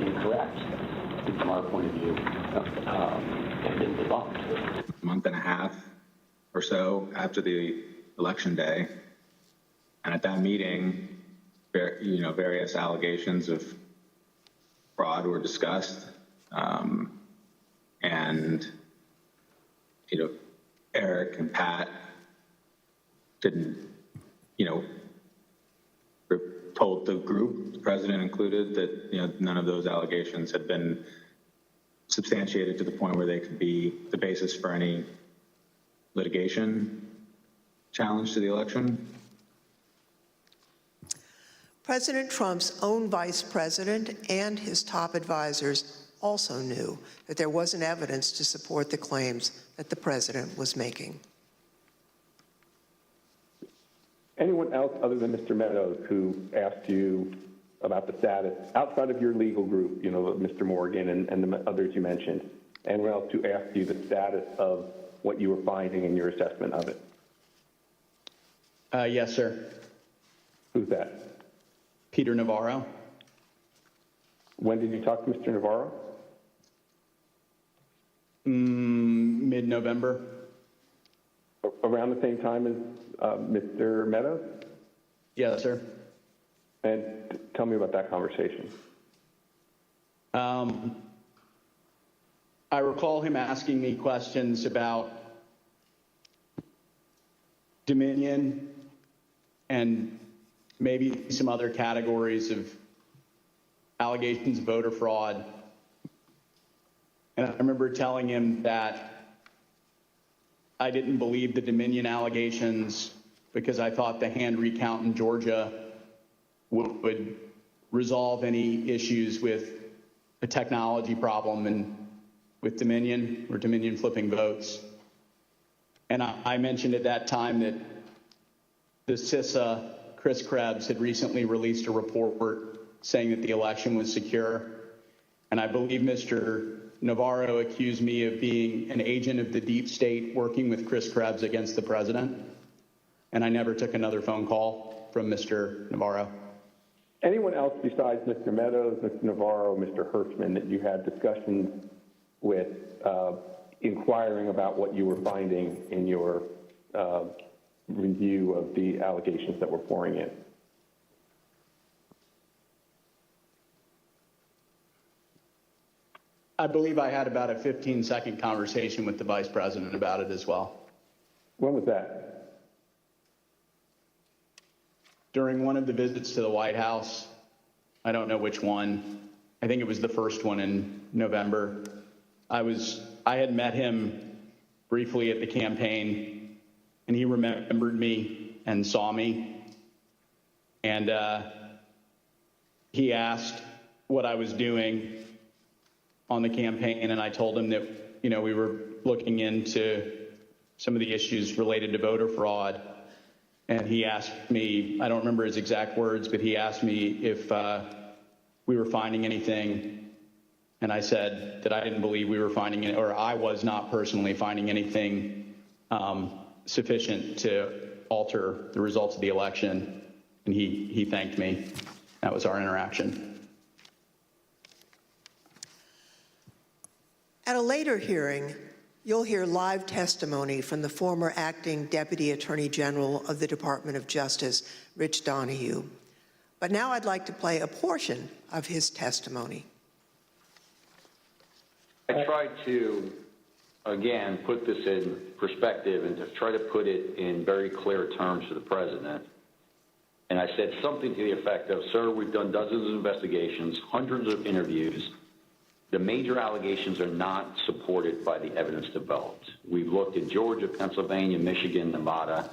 incorrect from our point of view, and been debunked. A month and a half or so after the election day, and at that meeting, various allegations of fraud were discussed, and Eric and Pat didn't, told the group, the president included, that none of those allegations had been substantiated to the point where they could be the basis for any litigation challenge to the election. President Trump's own vice president and his top advisors also knew that there wasn't evidence to support the claims that the president was making. Anyone else other than Mr. Meadows who asked you about the status outside of your legal group, Mr. Morgan and the others you mentioned, anyone else who asked you the status of what you were finding in your assessment of it? Yes, sir. Who's that? Peter Navarro. When did you talk to Mr. Navarro? Mid-November. Around the same time as Mr. Meadows? Yes, sir. And tell me about that conversation. I recall him asking me questions about Dominion and maybe some other categories of allegations of voter fraud. And I remember telling him that I didn't believe the Dominion allegations because I thought the hand recount in Georgia would resolve any issues with a technology problem and with Dominion or Dominion flipping votes. And I mentioned at that time that the CISA, Chris Krebs, had recently released a report saying that the election was secure. And I believe Mr. Navarro accused me of being an agent of the deep state working with Chris Krebs against the president. And I never took another phone call from Mr. Navarro. Anyone else besides Mr. Meadows, Mr. Navarro, Mr. Hirschman that you had discussions with inquiring about what you were finding in your review of the allegations that were pouring in? I believe I had about a 15-second conversation with the vice president about it as well. When was that? During one of the visits to the White House. I don't know which one. I think it was the first one in November. I had met him briefly at the campaign, and he remembered me and saw me. And he asked what I was doing on the campaign, and I told him that, you know, we were looking into some of the issues related to voter fraud. And he asked me, I don't remember his exact words, but he asked me if we were finding anything. And I said that I didn't believe we were finding it, or I was not personally finding anything sufficient to alter the results of the election. And he thanked me. That was our interaction. At a later hearing, you'll hear live testimony from the former acting Deputy Attorney General of the Department of Justice, Rich Donahue. But now I'd like to play a portion of his testimony. I tried to, again, put this in perspective and to try to put it in very clear terms to the president. And I said something to the effect of, sir, we've done dozens of investigations, hundreds of interviews. The major allegations are not supported by the evidence developed. We've looked at Georgia, Pennsylvania, Michigan, Nevada.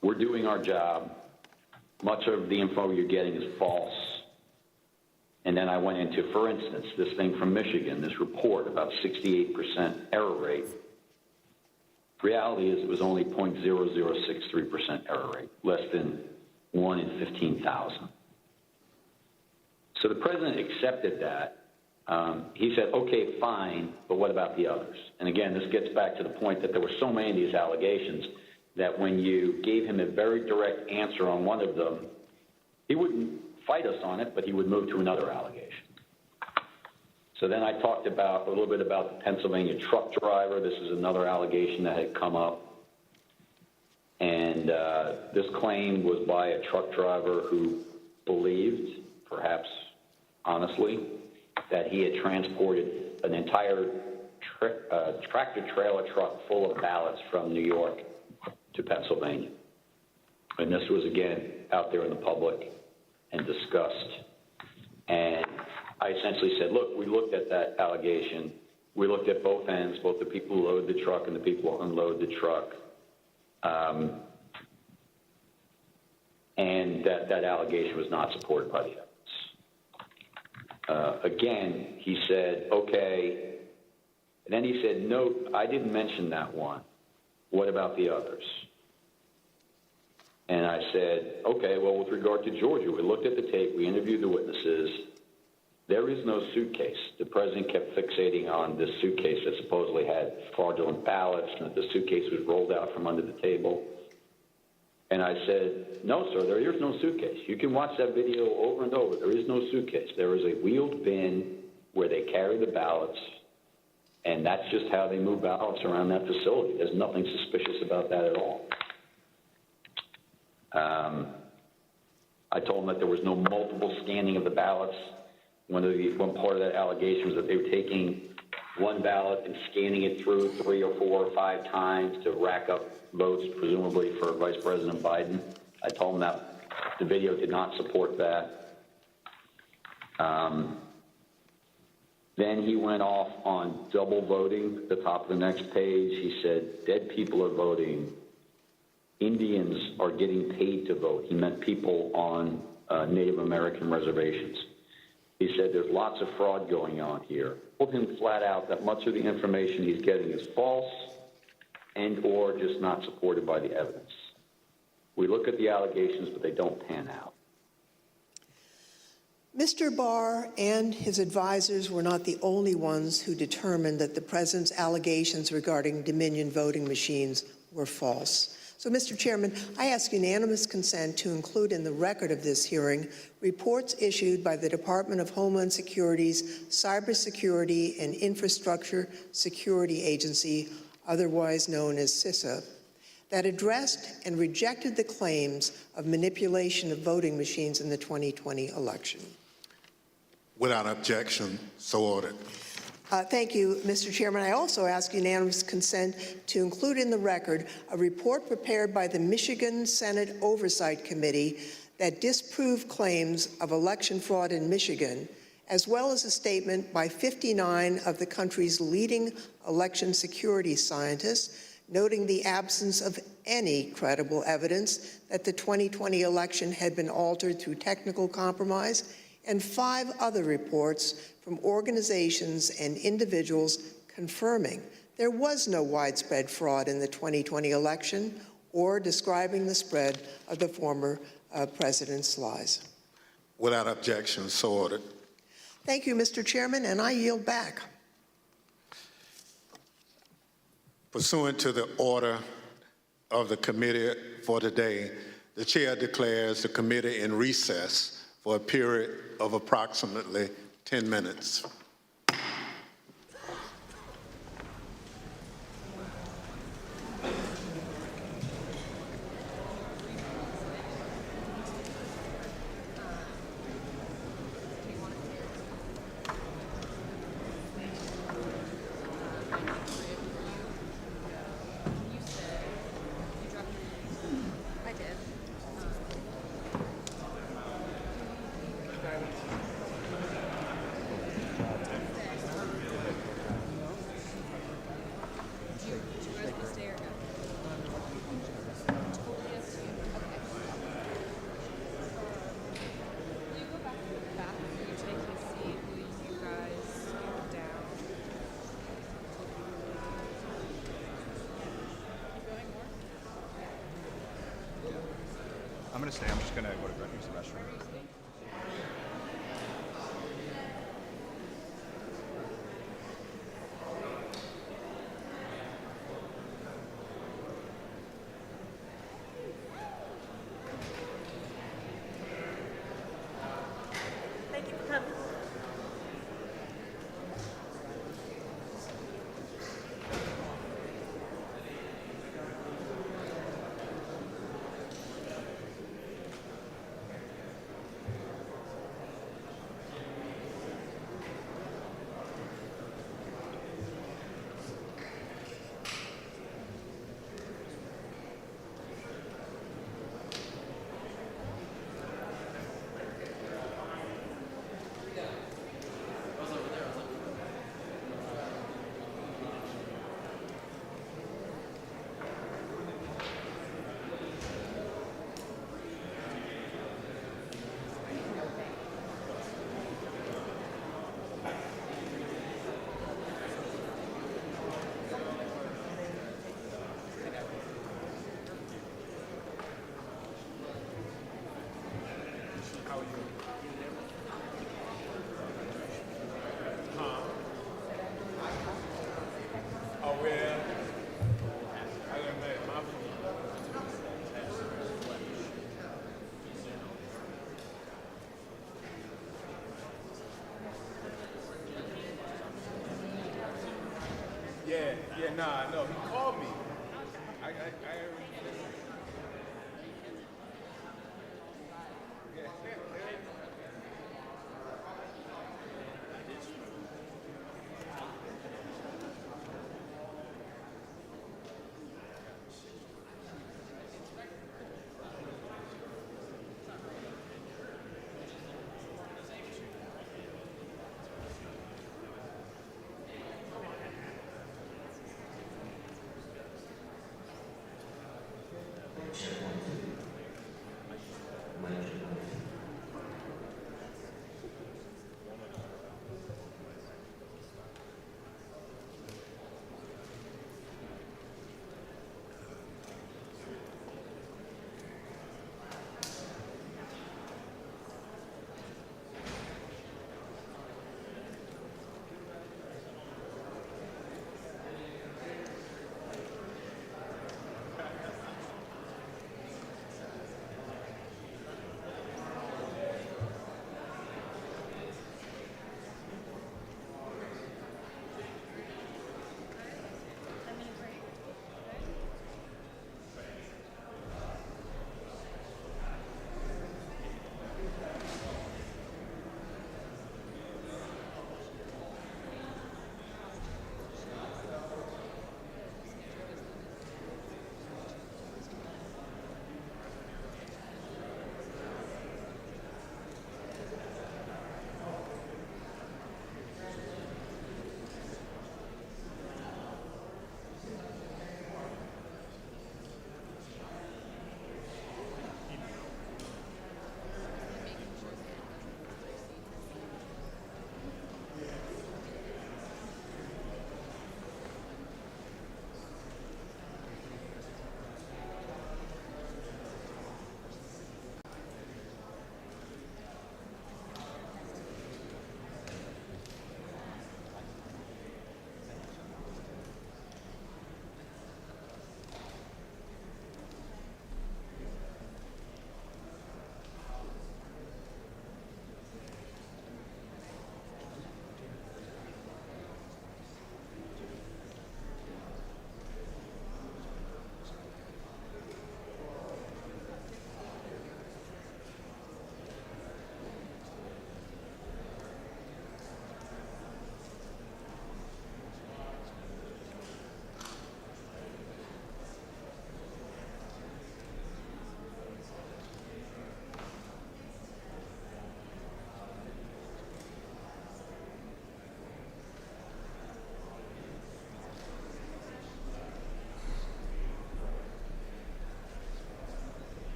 We're doing our job. Much of the info you're getting is false. And then I went into, for instance, this thing from Michigan, this report about 68% error rate. Reality is it was only 0.0063% error rate, less than 1 in 15,000. So the president accepted that. He said, okay, fine, but what about the others? And again, this gets back to the point that there were so many of these allegations that when you gave him a very direct answer on one of them, he wouldn't fight us on it, but he would move to another allegation. So then I talked about a little bit about the Pennsylvania truck driver. This is another allegation that had come up. And this claim was by a truck driver who believed, perhaps honestly, that he had transported an entire tractor-trailer truck full of ballots from New York to Pennsylvania. And this was, again, out there in the public and discussed. And I essentially said, look, we looked at that allegation. We looked at both ends, both the people who load the truck and the people who unload the truck. And that allegation was not supported by the evidence. Again, he said, okay. And then he said, no, I didn't mention that one. What about the others? And I said, okay, well, with regard to Georgia, we looked at the tape, we interviewed the witnesses. There is no suitcase. The president kept fixating on this suitcase that supposedly had fraudulent ballots and that the suitcase was rolled out from under the table. And I said, no, sir, there is no suitcase. You can watch that video over and over. There is no suitcase. There is a wheeled bin where they carry the ballots, and that's just how they move ballots around that facility. There's nothing suspicious about that at all. I told them that there was no multiple scanning of the ballots. One part of that allegation was that they were taking one ballot and scanning it through 3 or 4 or 5 times to rack up votes, presumably for Vice President Biden. I told them that the video did not support that. Then he went off on double voting. At the top of the next page, he said, dead people are voting. Indians are getting paid to vote. He meant people on Native American reservations. He said there's lots of fraud going on here. Told him flat out that much of the information he's getting is false and or just not supported by the evidence. We look at the allegations, but they don't pan out. Mr. Barr and his advisors were not the only ones who determined that the president's allegations regarding Dominion voting machines were false. So, Mr. Chairman, I ask unanimous consent to include in the record of this hearing reports issued by the Department of Homeland Security's Cybersecurity and Infrastructure Security Agency, otherwise known as CISA, that addressed and rejected the claims of manipulation of voting machines in the 2020 election. Without objection, so ordered. Thank you, Mr. Chairman. I also ask unanimous consent to include in the record a report prepared by the Michigan Senate Oversight Committee that disproved claims of election fraud in Michigan, as well as a statement by 59 of the country's leading election security scientists noting the absence of any credible evidence that the 2020 election had been altered through technical compromise, and 5 other reports from organizations and individuals confirming there was no widespread fraud in the 2020 election or describing the spread of the former president's lies. Without objection, so ordered. Thank you, Mr. Chairman, and I yield back. Pursuant to the order of the committee for today, the chair declares the committee in recess for a period of approximately 10 minutes. I'm going to stay. I'm just going to go to use the restroom. Thank you for coming. Yeah, nah, no, he called me.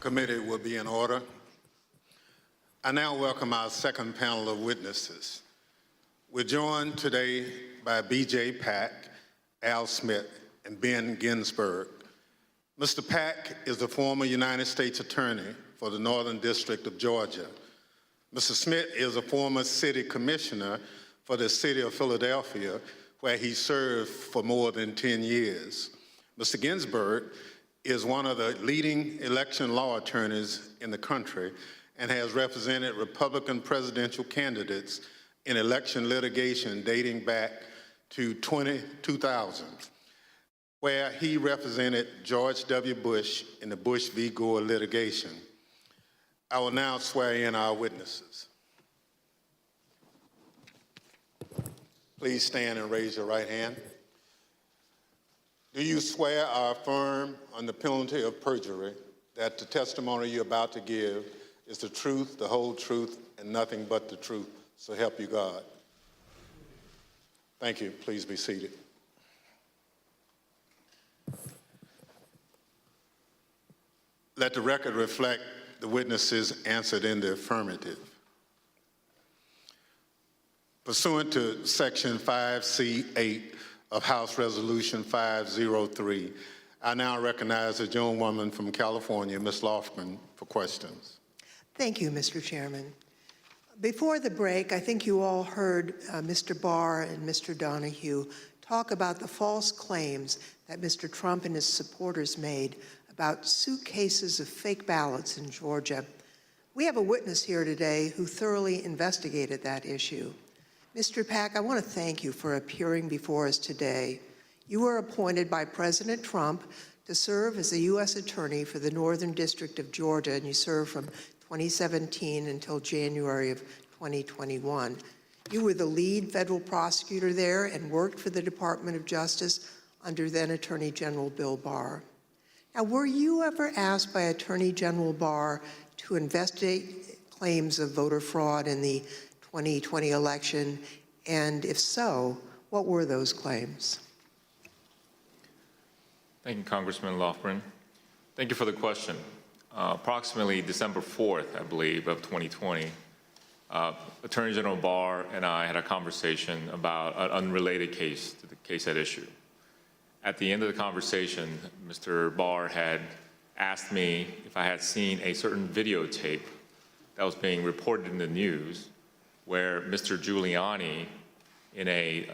Committee will be in order. I now welcome our second panel of witnesses. We're joined today by B.J. Pac, Al Smith, and Ben Ginsburg. Mr. Pac is the former United States Attorney for the Northern District of Georgia. Mr. Smith is a former city commissioner for the city of Philadelphia, where he served for more than 10 years. Mr. Ginsburg is one of the leading election law attorneys in the country and has represented Republican presidential candidates in election litigation dating back to 2000, where he represented George W. Bush in the Bush v. Gore litigation. I will now swear in our witnesses. Please stand and raise your right hand. Do you swear or affirm on the penalty of perjury that the testimony you're about to give is the truth, the whole truth, and nothing but the truth? So help you God. Thank you. Please be seated. Let the record reflect the witnesses answered in the affirmative. Pursuant to Section 5C8 of House Resolution 503, I now recognize the gentlewoman from California, Ms. Lofgren, for questions. Thank you, Mr. Chairman. Before the break, I think you all heard Mr. Barr and Mr. Donahue talk about the false claims that Mr. Trump and his supporters made about suitcases of fake ballots in Georgia. We have a witness here today who thoroughly investigated that issue. Mr. Pac, I want to thank you for appearing before us today. You were appointed by President Trump to serve as a U.S. Attorney for the Northern District of Georgia, and you served from 2017 until January of 2021. You were the lead federal prosecutor there and worked for the Department of Justice under then Attorney General Bill Barr. Now, were you ever asked by Attorney General Barr to investigate claims of voter fraud in the 2020 election? And if so, what were those claims? Thank you, Congressman Lofgren. Thank you for the question. Approximately December 4th, I believe, of 2020, Attorney General Barr and I had a conversation about an unrelated case to the case at issue. At the end of the conversation, Mr. Barr had asked me if I had seen a certain videotape that was being reported in the news where Mr. Giuliani, in a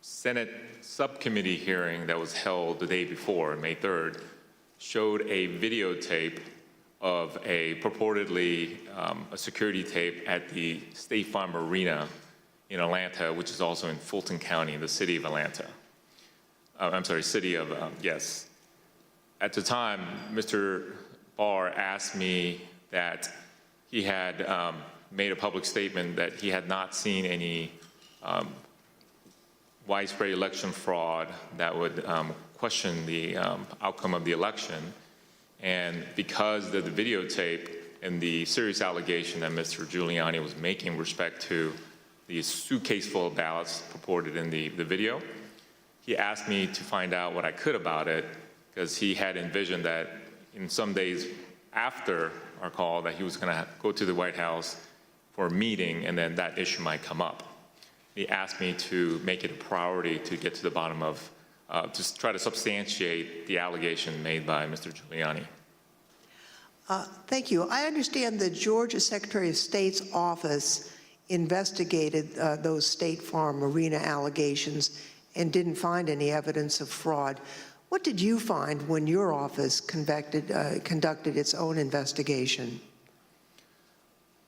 Senate subcommittee hearing that was held the day before, May 3rd, showed a videotape of a purportedly a security tape at the State Farm Arena in Atlanta, which is also in Fulton County, in the city of Atlanta. Yes. At the time, Mr. Barr asked me that he had made a public statement that he had not seen any widespread election fraud that would question the outcome of the election. And because of the videotape and the serious allegation that Mr. Giuliani was making with respect to the suitcase full of ballots purported in the video, he asked me to find out what I could about it, because he had envisioned that in some days after our call that he was going to go to the White House for a meeting, and then that issue might come up. He asked me to make it a priority to get to the bottom of, to try to substantiate the allegation made by Mr. Giuliani. Thank you. I understand the Georgia Secretary of State's office investigated those State Farm Arena allegations and didn't find any evidence of fraud. What did you find when your office conducted its own investigation?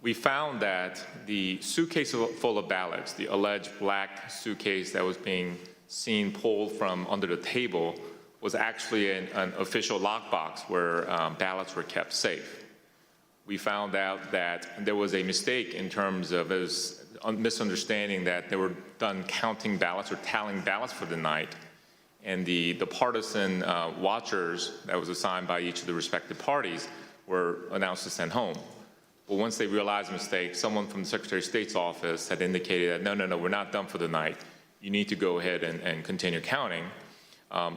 We found that the suitcase full of ballots, the alleged black suitcase that was being seen pulled from under the table, was actually an official lockbox where ballots were kept safe. We found out that there was a mistake in terms of a misunderstanding that they were done counting ballots or tallying ballots for the night, and the partisan watchers that was assigned by each of the respective parties were announced to send home. But once they realized the mistake, someone from the Secretary of State's office had indicated that, no, we're not done for the night. You need to go ahead and continue counting.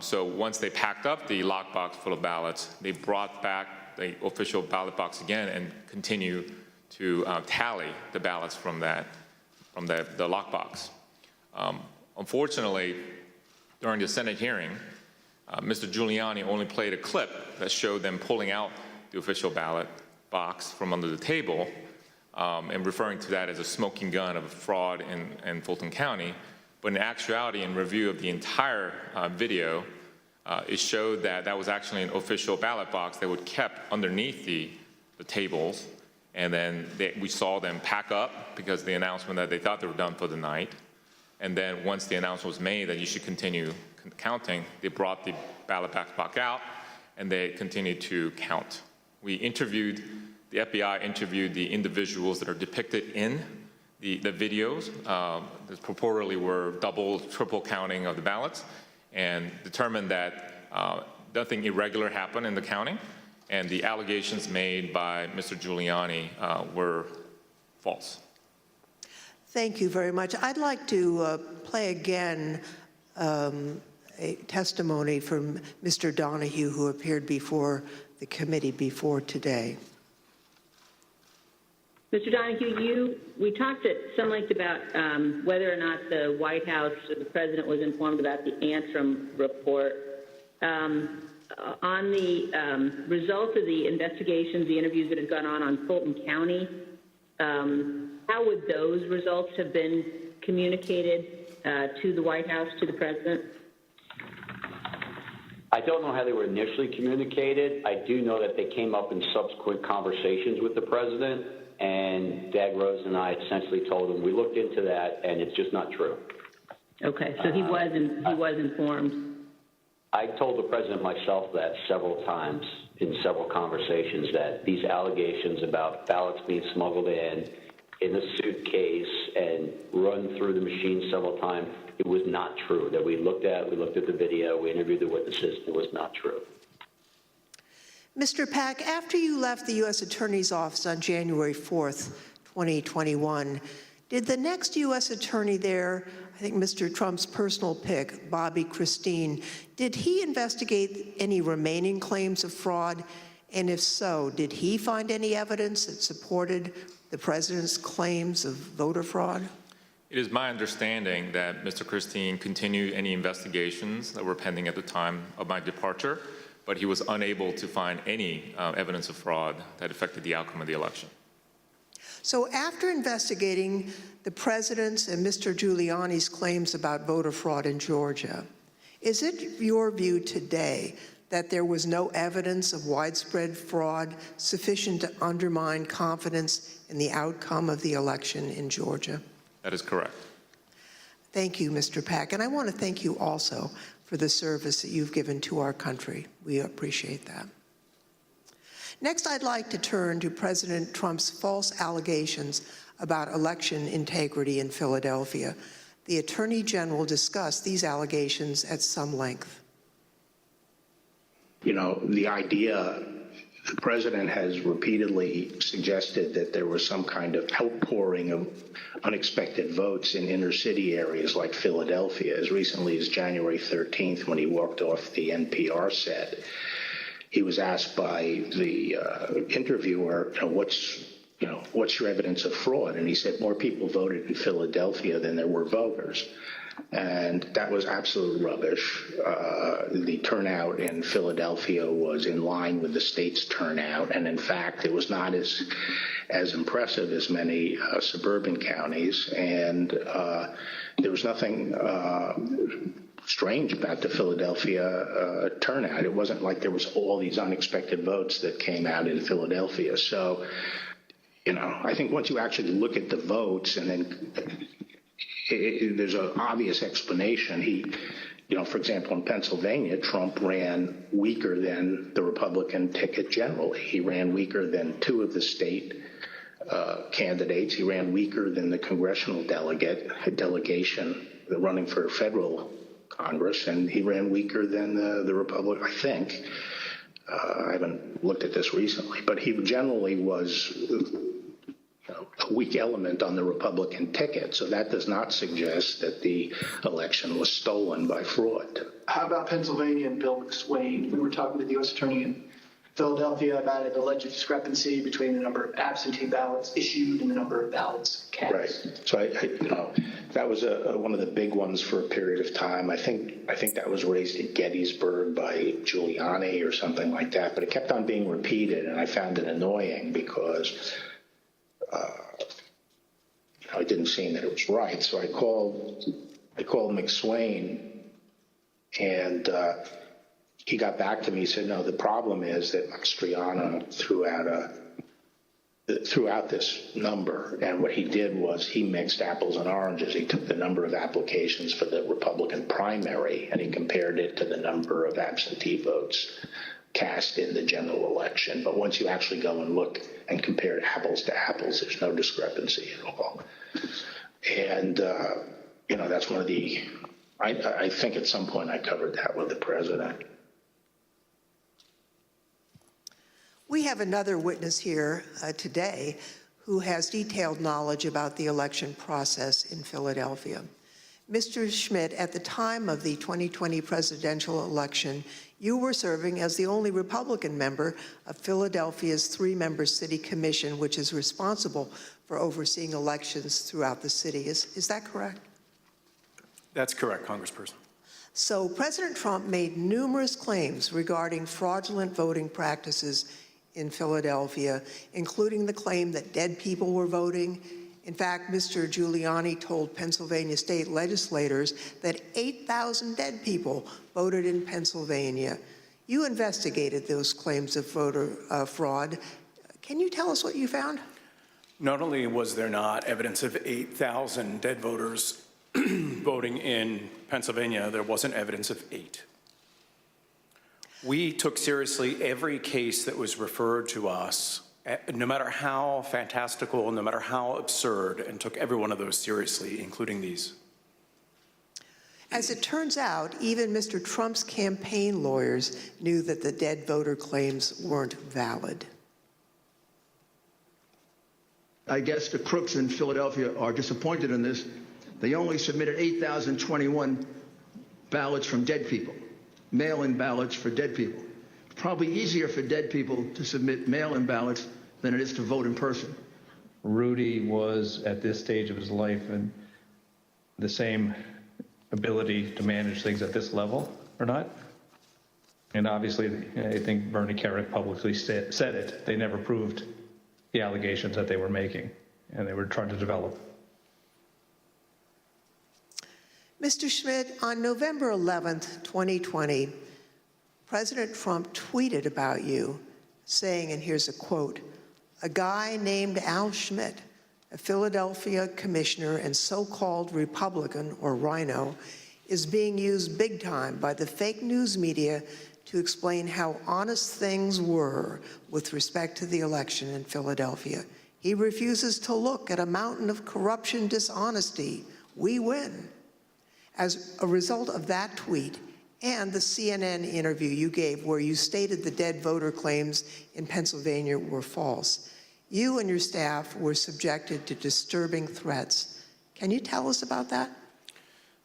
So once they packed up the lockbox full of ballots, they brought back the official ballot box again and continue to tally the ballots from the lockbox. Unfortunately, during the Senate hearing, Mr. Giuliani only played a clip that showed them pulling out the official ballot box from under the table and referring to that as a smoking gun of fraud in Fulton County. But in actuality, in review of the entire video, it showed that that was actually an official ballot box that was kept underneath the tables. And then we saw them pack up because of the announcement that they thought they were done for the night. And then once the announcement was made that you should continue counting, they brought the ballot box out and they continued to count. The FBI interviewed the individuals that are depicted in the videos that purportedly were double, triple counting of the ballots, and determined that nothing irregular happened in the counting, and the allegations made by Mr. Giuliani were false. Thank you very much. I'd like to play again a testimony from Mr. Donahue, who appeared before the committee before today. Mr. Donahue, we talked at some length about whether or not the White House or the president was informed about the Antrim report. On the result of the investigations, the interviews that have gone on Fulton County, how would those results have been communicated to the White House, to the president? I don't know how they were initially communicated. I do know that they came up in subsequent conversations with the president, and Dag Rose and I essentially told him we looked into that, and it's just not true. Okay, so he was informed. I told the president myself that several times in several conversations, that these allegations about ballots being smuggled in a suitcase and run through the machine several times, it was not true. That we looked at the video, we interviewed the witnesses, it was not true. Mr. Pac, after you left the U.S. Attorney's Office on January 4th, 2021, did the next U.S. Attorney there, I think Mr. Trump's personal pick, Bobby Christine, did he investigate any remaining claims of fraud? And if so, did he find any evidence that supported the president's claims of voter fraud? It is my understanding that Mr. Christine continued any investigations that were pending at the time of my departure, but he was unable to find any evidence of fraud that affected the outcome of the election. So after investigating the president's and Mr. Giuliani's claims about voter fraud in Georgia, is it your view today that there was no evidence of widespread fraud sufficient to undermine confidence in the outcome of the election in Georgia? That is correct. Thank you, Mr. Pac. And I want to thank you also for the service that you've given to our country. We appreciate that. Next, I'd like to turn to President Trump's false allegations about election integrity in Philadelphia. The Attorney General discussed these allegations at some length. You know, the idea, the president has repeatedly suggested that there was some kind of outpouring of unexpected votes in inner city areas like Philadelphia as recently as January 13th when he walked off the NPR set. He was asked by the interviewer, what's your evidence of fraud? And he said more people voted in Philadelphia than there were voters. And that was absolute rubbish. The turnout in Philadelphia was in line with the state's turnout, and in fact, it was not as impressive as many suburban counties. And there was nothing strange about the Philadelphia turnout. It wasn't like there was all these unexpected votes that came out in Philadelphia. So, I think once you actually look at the votes and then there's an obvious explanation. For example, in Pennsylvania, Trump ran weaker than the Republican ticket generally. He ran weaker than two of the state candidates. He ran weaker than the congressional delegation running for federal Congress, and he ran weaker than the Republican, I think. I haven't looked at this recently, but he generally was a weak element on the Republican ticket, so that does not suggest that the election was stolen by fraud. How about Pennsylvania and Bill McSwain? We were talking to the U.S. Attorney in Philadelphia about an alleged discrepancy between the number of absentee ballots issued and the number of ballots cast. Right. So that was one of the big ones for a period of time. I think that was raised at Gettysburg by Giuliani or something like that. But it kept on being repeated, and I found it annoying because it didn't seem that it was right. So I called McSwain, and he got back to me. He said, no, the problem is that Mastriano threw out this number, and what he did was he mixed apples and oranges. He took the number of applications for the Republican primary, and he compared it to the number of absentee votes cast in the general election. But once you actually go and look and compare apples to apples, there's no discrepancy at all. And, that's one of the, I think at some point I covered that with the president. We have another witness here today who has detailed knowledge about the election process in Philadelphia. Mr. Schmidt, at the time of the 2020 presidential election, you were serving as the only Republican member of Philadelphia's three-member city commission, which is responsible for overseeing elections throughout the city. Is that correct? That's correct, Congressperson. So President Trump made numerous claims regarding fraudulent voting practices in Philadelphia, including the claim that dead people were voting. In fact, Mr. Giuliani told Pennsylvania state legislators that 8,000 dead people voted in Pennsylvania. You investigated those claims of voter fraud. Can you tell us what you found? Not only was there not evidence of 8,000 dead voters voting in Pennsylvania, there wasn't evidence of 8. We took seriously every case that was referred to us, no matter how fantastical, no matter how absurd, and took every one of those seriously, including these. As it turns out, even Mr. Trump's campaign lawyers knew that the dead voter claims weren't valid. I guess the crooks in Philadelphia are disappointed in this. They only submitted 8,021 ballots from dead people, mail-in ballots for dead people. It's probably easier for dead people to submit mail-in ballots than it is to vote in person. Rudy was at this stage of his life and the same ability to manage things at this level or not. And obviously, I think Bernie Kerik publicly said it. They never proved the allegations that they were making, and they were trying to develop. Mr. Schmidt, on November 11th, 2020, President Trump tweeted about you, saying, and here's a quote, "A guy named Al Schmidt, a Philadelphia commissioner and so-called Republican, or rhino, is being used big time by the fake news media to explain how honest things were with respect to the election in Philadelphia. He refuses to look at a mountain of corruption, dishonesty. We win." As a result of that tweet and the CNN interview you gave where you stated the dead voter claims in Pennsylvania were false, you and your staff were subjected to disturbing threats. Can you tell us about that?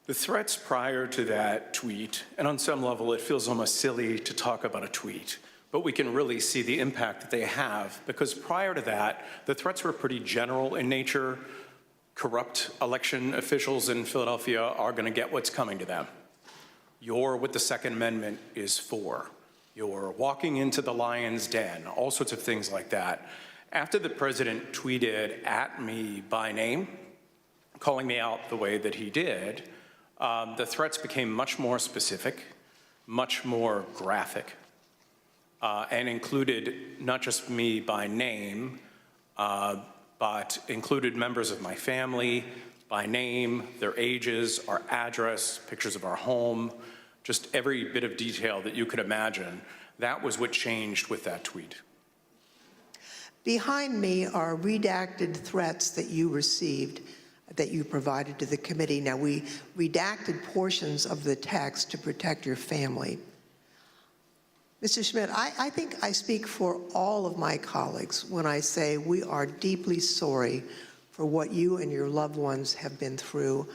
The threats prior to that tweet, and on some level it feels almost silly to talk about a tweet, but we can really see the impact that they have, because prior to that, the threats were pretty general in nature. Corrupt election officials in Philadelphia are going to get what's coming to them. You're what the Second Amendment is for. You're walking into the lion's den, all sorts of things like that. After the president tweeted at me by name, calling me out the way that he did, the threats became much more specific, much more graphic, and included not just me by name, but included members of my family by name, their ages, our address, pictures of our home, just every bit of detail that you could imagine. That was what changed with that tweet. Behind me are redacted threats that you received, that you provided to the committee. Now, we redacted portions of the text to protect your family. Mr. Schmidt, I think I speak for all of my colleagues when I say we are deeply sorry for what you and your loved ones have been through.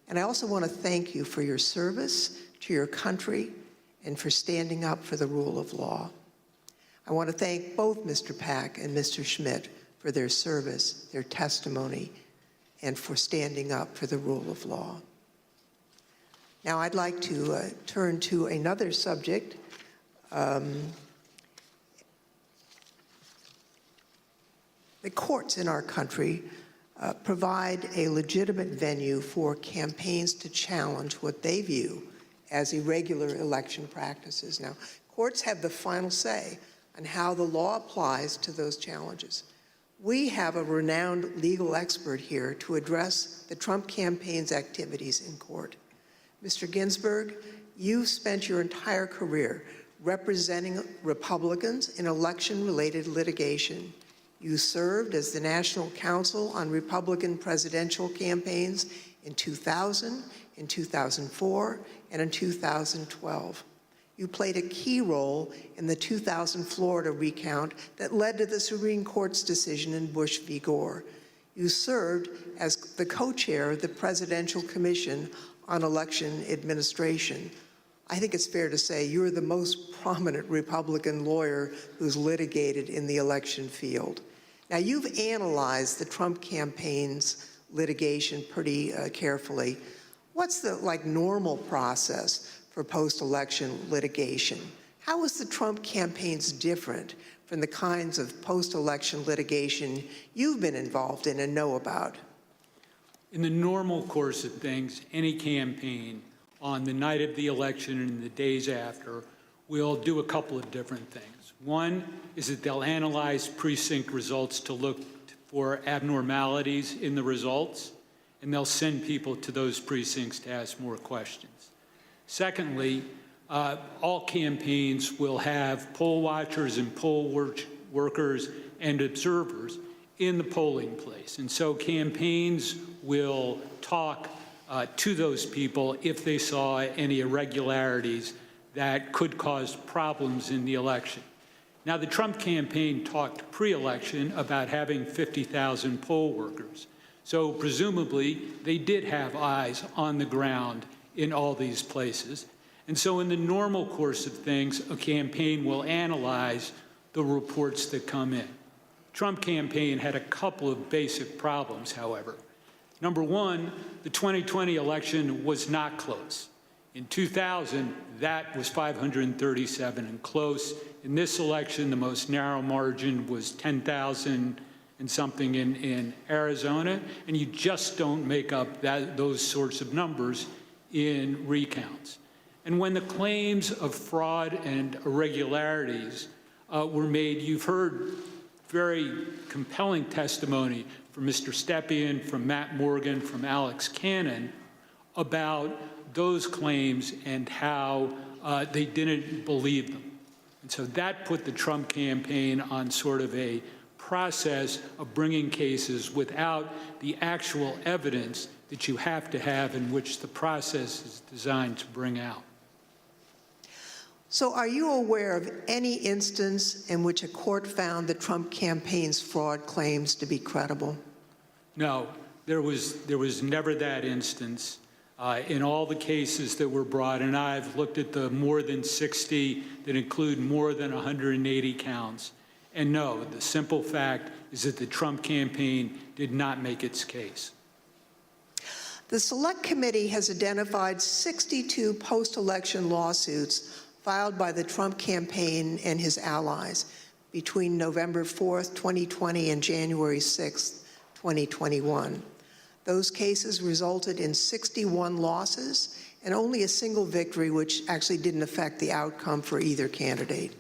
And I also want to thank you for your service to your country and for standing up for the rule of law. I want to thank both Mr. Pac and Mr. Schmidt for their service, their testimony, and for standing up for the rule of law. Now I'd like to turn to another subject. The courts in our country provide a legitimate venue for campaigns to challenge what they view as irregular election practices. Now, courts have the final say on how the law applies to those challenges. We have a renowned legal expert here to address the Trump campaign's activities in court. Mr. Ginsburg, you've spent your entire career representing Republicans in election-related litigation. You served as the National Counsel on Republican presidential campaigns in 2000, in 2004, and in 2012. You played a key role in the 2000 Florida recount that led to the Supreme Court's decision in Bush v. Gore. You served as the co-chair of the Presidential Commission on Election Administration. I think it's fair to say you're the most prominent Republican lawyer who's litigated in the election field. Now, you've analyzed the Trump campaign's litigation pretty carefully. What's the normal process for post-election litigation? How is the Trump campaign's different from the kinds of post-election litigation you've been involved in and know about? In the normal course of things, any campaign on the night of the election and the days after will do a couple of different things. One is that they'll analyze precinct results to look for abnormalities in the results, and they'll send people to those precincts to ask more questions. Secondly, all campaigns will have poll watchers and poll workers and observers in the polling place. And so campaigns will talk to those people if they saw any irregularities that could cause problems in the election. Now, the Trump campaign talked pre-election about having 50,000 poll workers. So presumably, they did have eyes on the ground in all these places. And so in the normal course of things, a campaign will analyze the reports that come in. Trump campaign had a couple of basic problems, however. Number one, the 2020 election was not close. In 2000, that was 537 and close. In this election, the most narrow margin was 10,000 and something in Arizona, and you just don't make up those sorts of numbers in recounts. And when the claims of fraud and irregularities were made, you've heard very compelling testimony from Mr. Stepien, from Matt Morgan, from Alex Cannon about those claims and how they didn't believe them. And so that put the Trump campaign on sort of a process of bringing cases without the actual evidence that you have to have in which the process is designed to bring out. So are you aware of any instance in which a court found the Trump campaign's fraud claims to be credible? No, there was never that instance. In all the cases that were brought, and I've looked at the more than 60 that include more than 180 counts, and no, the simple fact is that the Trump campaign did not make its case. The Select Committee has identified 62 post-election lawsuits filed by the Trump campaign and his allies between November 4th, 2020 and January 6th, 2021. Those cases resulted in 61 losses and only a single victory, which actually didn't affect the outcome for either candidate.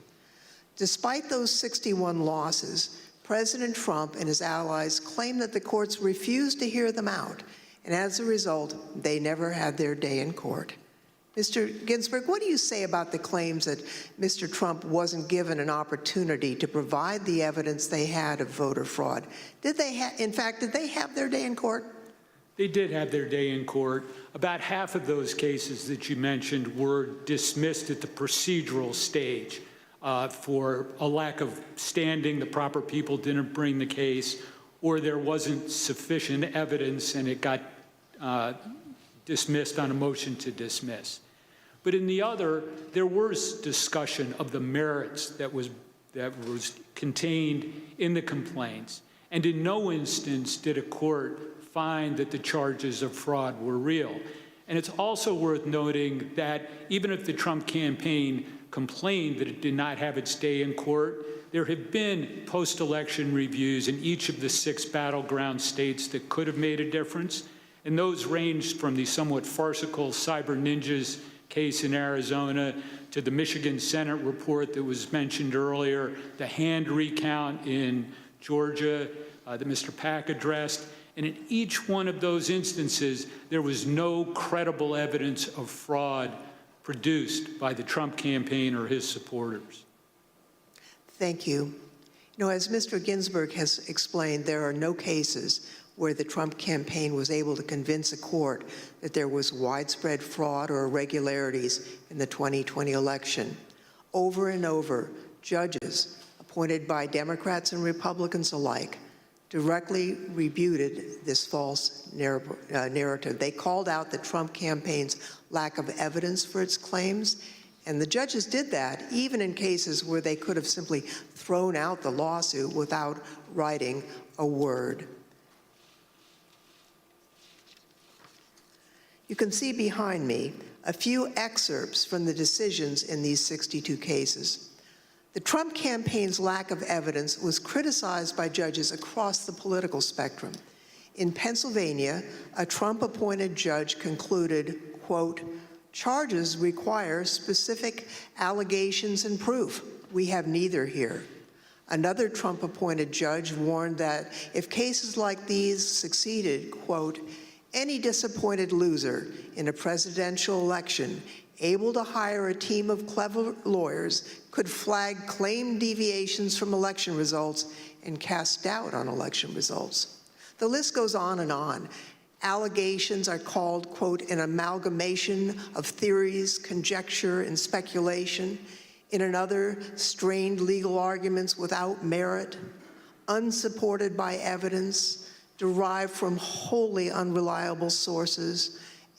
Despite those 61 losses, President Trump and his allies claim that the courts refused to hear them out, and as a result, they never had their day in court. Mr. Ginsburg, what do you say about the claims that Mr. Trump wasn't given an opportunity to provide the evidence they had of voter fraud? Did they have their day in court? They did have their day in court. About half of those cases that you mentioned were dismissed at the procedural stage for a lack of standing. The proper people didn't bring the case, or there wasn't sufficient evidence and it got dismissed on a motion to dismiss. But in the other, there was discussion of the merits that that was contained in the complaints. And in no instance did a court find that the charges of fraud were real. And it's also worth noting that even if the Trump campaign complained that it did not have its day in court, there have been post-election reviews in each of the 6 battleground states that could have made a difference. And those ranged from the somewhat farcical Cyber Ninjas case in Arizona to the Michigan Senate report that was mentioned earlier, the hand recount in Georgia that Mr. Pac addressed. And in each one of those instances, there was no credible evidence of fraud produced by the Trump campaign or his supporters. Thank you. As Mr. Ginsburg has explained, there are no cases where the Trump campaign was able to convince a court that there was widespread fraud or irregularities in the 2020 election. Over and over, judges appointed by Democrats and Republicans alike directly refuted this false narrative. They called out the Trump campaign's lack of evidence for its claims, and the judges did that even in cases where they could have simply thrown out the lawsuit without writing a word. You can see behind me a few excerpts from the decisions in these 62 cases. The Trump campaign's lack of evidence was criticized by judges across the political spectrum. In Pennsylvania, a Trump-appointed judge concluded, quote, "Charges require specific allegations and proof. We have neither here." Another Trump-appointed judge warned that if cases like these succeeded, quote, "Any disappointed loser in a presidential election able to hire a team of clever lawyers could flag claimed deviations from election results and cast doubt on election results." The list goes on and on. Allegations are called, quote, "an amalgamation of theories, conjecture, and speculation." In another, strained legal arguments without merit, unsupported by evidence, derived from wholly unreliable sources,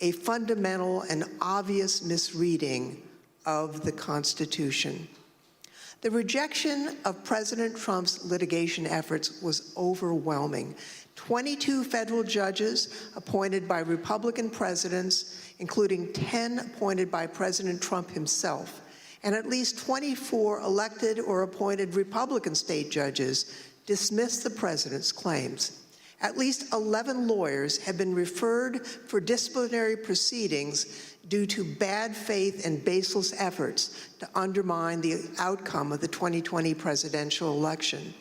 a fundamental and obvious misreading of the Constitution. The rejection of President Trump's litigation efforts was overwhelming. 22 federal judges appointed by Republican presidents, including 10 appointed by President Trump himself, and at least 24 elected or appointed Republican state judges dismissed the president's claims. At least 11 lawyers have been referred for disciplinary proceedings due to bad faith and baseless efforts to undermine the outcome of the 2020 presidential election.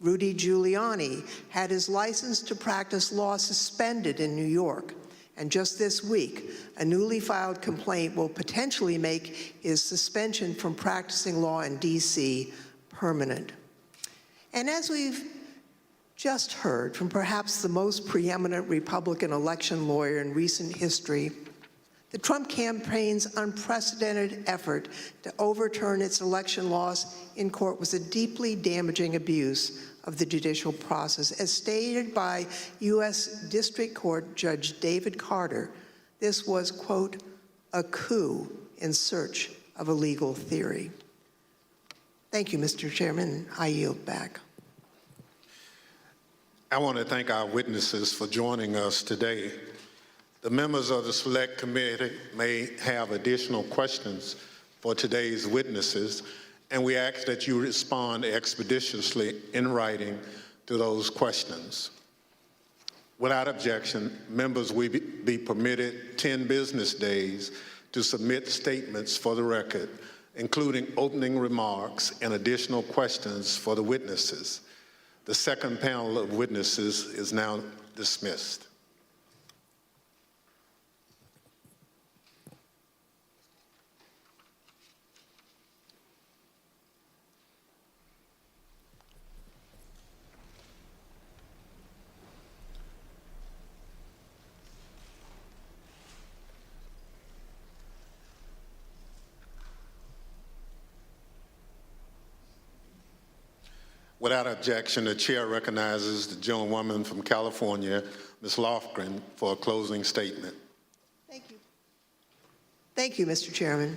Rudy Giuliani had his license to practice law suspended in New York. And just this week, a newly filed complaint will potentially make his suspension from practicing law in D.C. permanent. And as we've just heard from perhaps the most preeminent Republican election lawyer in recent history, the Trump campaign's unprecedented effort to overturn its election loss in court was a deeply damaging abuse of the judicial process. As stated by U.S. District Court Judge David Carter, this was, quote, "a coup in search of a legal theory." Thank you, Mr. Chairman. I yield back. I want to thank our witnesses for joining us today. The members of the Select Committee may have additional questions for today's witnesses, and we ask that you respond expeditiously in writing to those questions. Without objection, members will be permitted 10 business days to submit statements for the record, including opening remarks and additional questions for the witnesses. The second panel of witnesses is now dismissed. Without objection, the chair recognizes the gentlewoman from California, Ms. Lofgren, for a closing statement. Thank you, Mr. Chairman.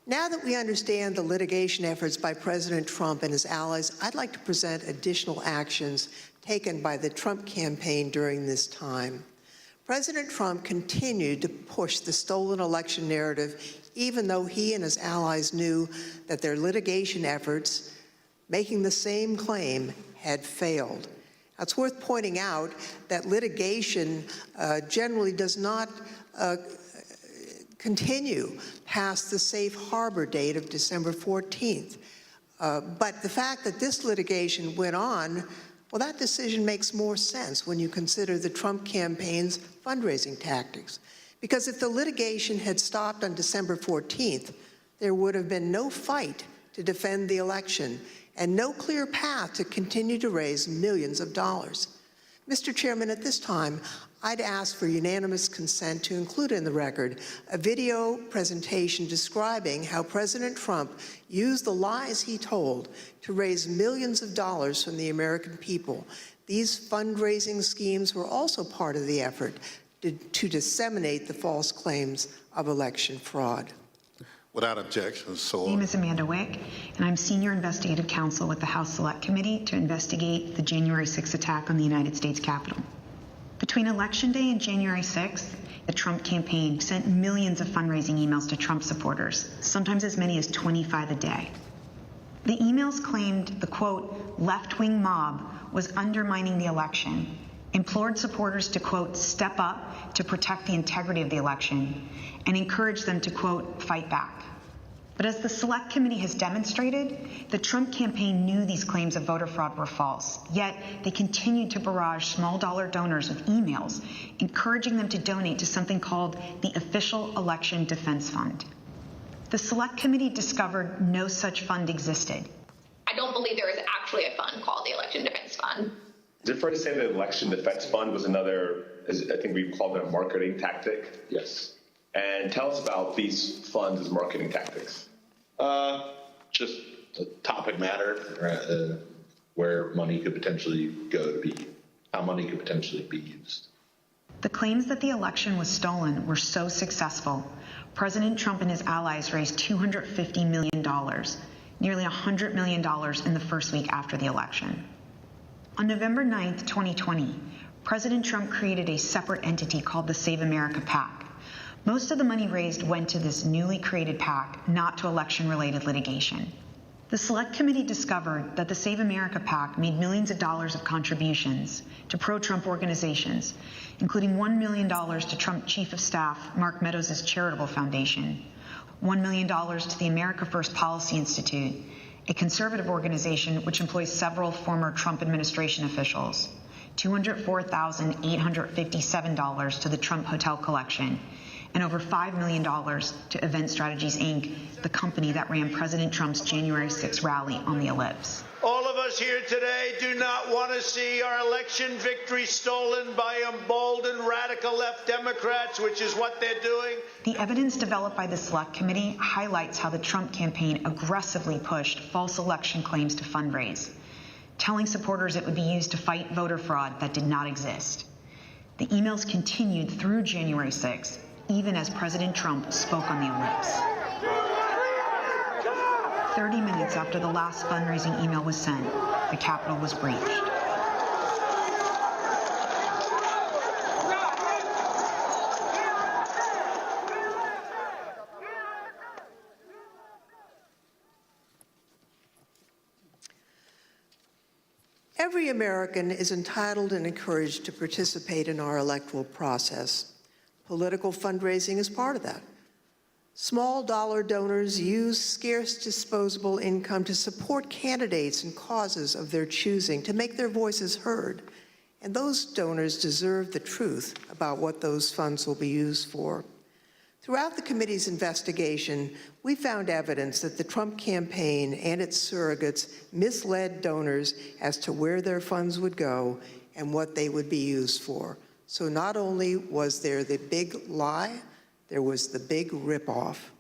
Now that we understand the litigation efforts by President Trump and his allies, I'd like to present additional actions taken by the Trump campaign during this time. President Trump continued to push the stolen election narrative, even though he and his allies knew that their litigation efforts, making the same claim, had failed. Now, it's worth pointing out that litigation generally does not continue past the safe harbor date of December 14th. But the fact that this litigation went on, well, that decision makes more sense when you consider the Trump campaign's fundraising tactics. Because if the litigation had stopped on December 14th, there would have been no fight to defend the election and no clear path to continue to raise millions of dollars. Mr. Chairman, at this time, I'd ask for unanimous consent to include in the record a video presentation describing how President Trump used the lies he told to raise millions of dollars from the American people. These fundraising schemes were also part of the effort to disseminate the false claims of election fraud. Without objection, so My name is Amanda Wick, and I'm Senior Investigative Counsel with the House Select Committee to investigate the January 6th attack on the United States Capitol. Between Election Day and January 6th, the Trump campaign sent millions of fundraising emails to Trump supporters, sometimes as many as 25 a day. The emails claimed the, quote, left-wing mob was undermining the election, implored supporters to, quote, step up to protect the integrity of the election, and encouraged them to, quote, fight back. But as the Select Committee has demonstrated, the Trump campaign knew these claims of voter fraud were false, yet they continued to barrage small-dollar donors with emails, encouraging them to donate to something called the Official Election Defense Fund. The Select Committee discovered no such fund existed. I don't believe there is actually a fund called the Election Defense Fund. Is it fair to say that the Election Defense Fund was another, I think we called it a marketing tactic? Yes. And tell us about these funds as marketing tactics. Just a topic matter where money could potentially go to be, how money could potentially be used. The claims that the election was stolen were so successful, President Trump and his allies raised $250 million, nearly $100 million in the first week after the election. On November 9th, 2020, President Trump created a separate entity called the Save America Pac. Most of the money raised went to this newly created PAC, not to election-related litigation. The Select Committee discovered that the Save America PAC made millions of dollars of contributions to pro-Trump organizations, including $1 million to Trump Chief of Staff Mark Meadows' charitable foundation, $1 million to the America First Policy Institute, a conservative organization which employs several former Trump administration officials, $204,857 to the Trump Hotel Collection, and over $5 million to Event Strategies, Inc., the company that ran President Trump's January 6th rally on the Ellipse. All of us here today do not want to see our election victory stolen by emboldened radical left Democrats, which is what they're doing. The evidence developed by the Select Committee highlights how the Trump campaign aggressively pushed false election claims to fundraise, telling supporters it would be used to fight voter fraud that did not exist. The emails continued through January 6th, even as President Trump spoke on the Ellipse. 30 minutes after the last fundraising email was sent, the Capitol was breached. Every American is entitled and encouraged to participate in our electoral process. Political fundraising is part of that. Small dollar donors use scarce disposable income to support candidates and causes of their choosing, to make their voices heard. And those donors deserve the truth about what those funds will be used for. Throughout the committee's investigation, we found evidence that the Trump campaign and its surrogates misled donors as to where their funds would go and what they would be used for. So not only was there the big lie, there was the big ripoff.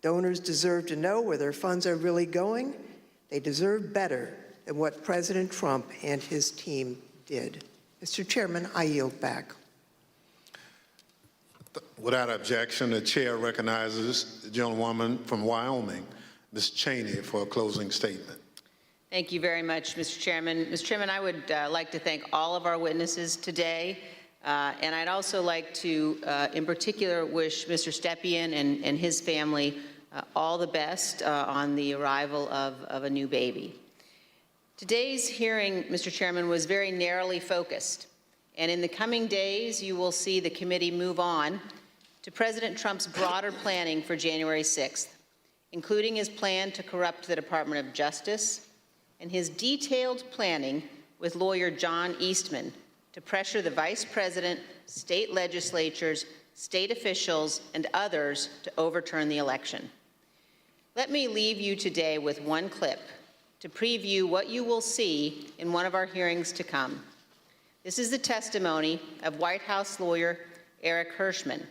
Donors deserve to know where their funds are really going. They deserve better than what President Trump and his team did. Mr. Chairman, I yield back. Without objection, the chair recognizes the gentlewoman from Wyoming, Ms. Cheney, for a closing statement. Thank you very much, Mr. Chairman. Mr. Chairman, I would like to thank all of our witnesses today. And I'd also like to, in particular, wish Mr. Stepien and his family all the best on the arrival of a new baby. Today's hearing, Mr. Chairman, was very narrowly focused. And in the coming days, you will see the committee move on to President Trump's broader planning for January 6th, including his plan to corrupt the Department of Justice and his detailed planning with lawyer John Eastman to pressure the Vice President, state legislatures, state officials, and others to overturn the election. Let me leave you today with one clip to preview what you will see in one of our hearings to come. This is the testimony of White House lawyer Eric Hirschman.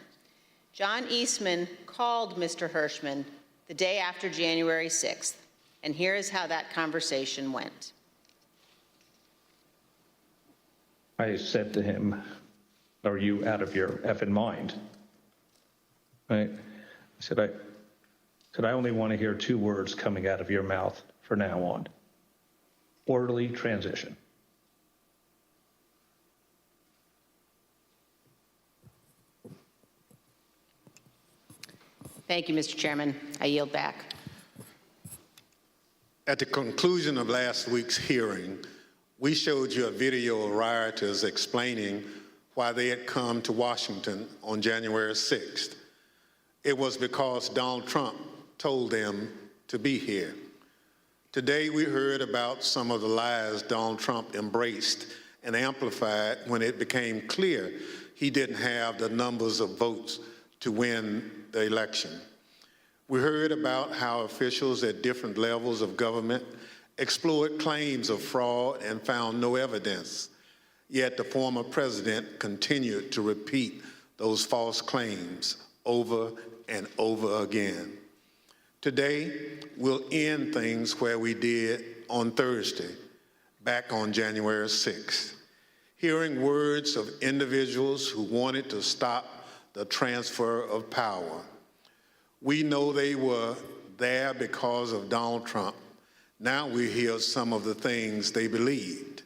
John Eastman called Mr. Hirschman the day after January 6th, and here is how that conversation went. I said to him, "Are you out of your effing mind?" Right? I said, I only want to hear two words coming out of your mouth from now on: orderly transition. Thank you, Mr. Chairman. I yield back. At the conclusion of last week's hearing, we showed you a video of rioters explaining why they had come to Washington on January 6th. It was because Donald Trump told them to be here. Today, we heard about some of the lies Donald Trump embraced and amplified when it became clear he didn't have the numbers of votes to win the election. We heard about how officials at different levels of government explored claims of fraud and found no evidence, yet the former president continued to repeat those false claims over and over again. Today, we'll end things where we did on Thursday, back on January 6th, hearing words of individuals who wanted to stop the transfer of power. We know they were there because of Donald Trump. Now we hear some of the things they believed.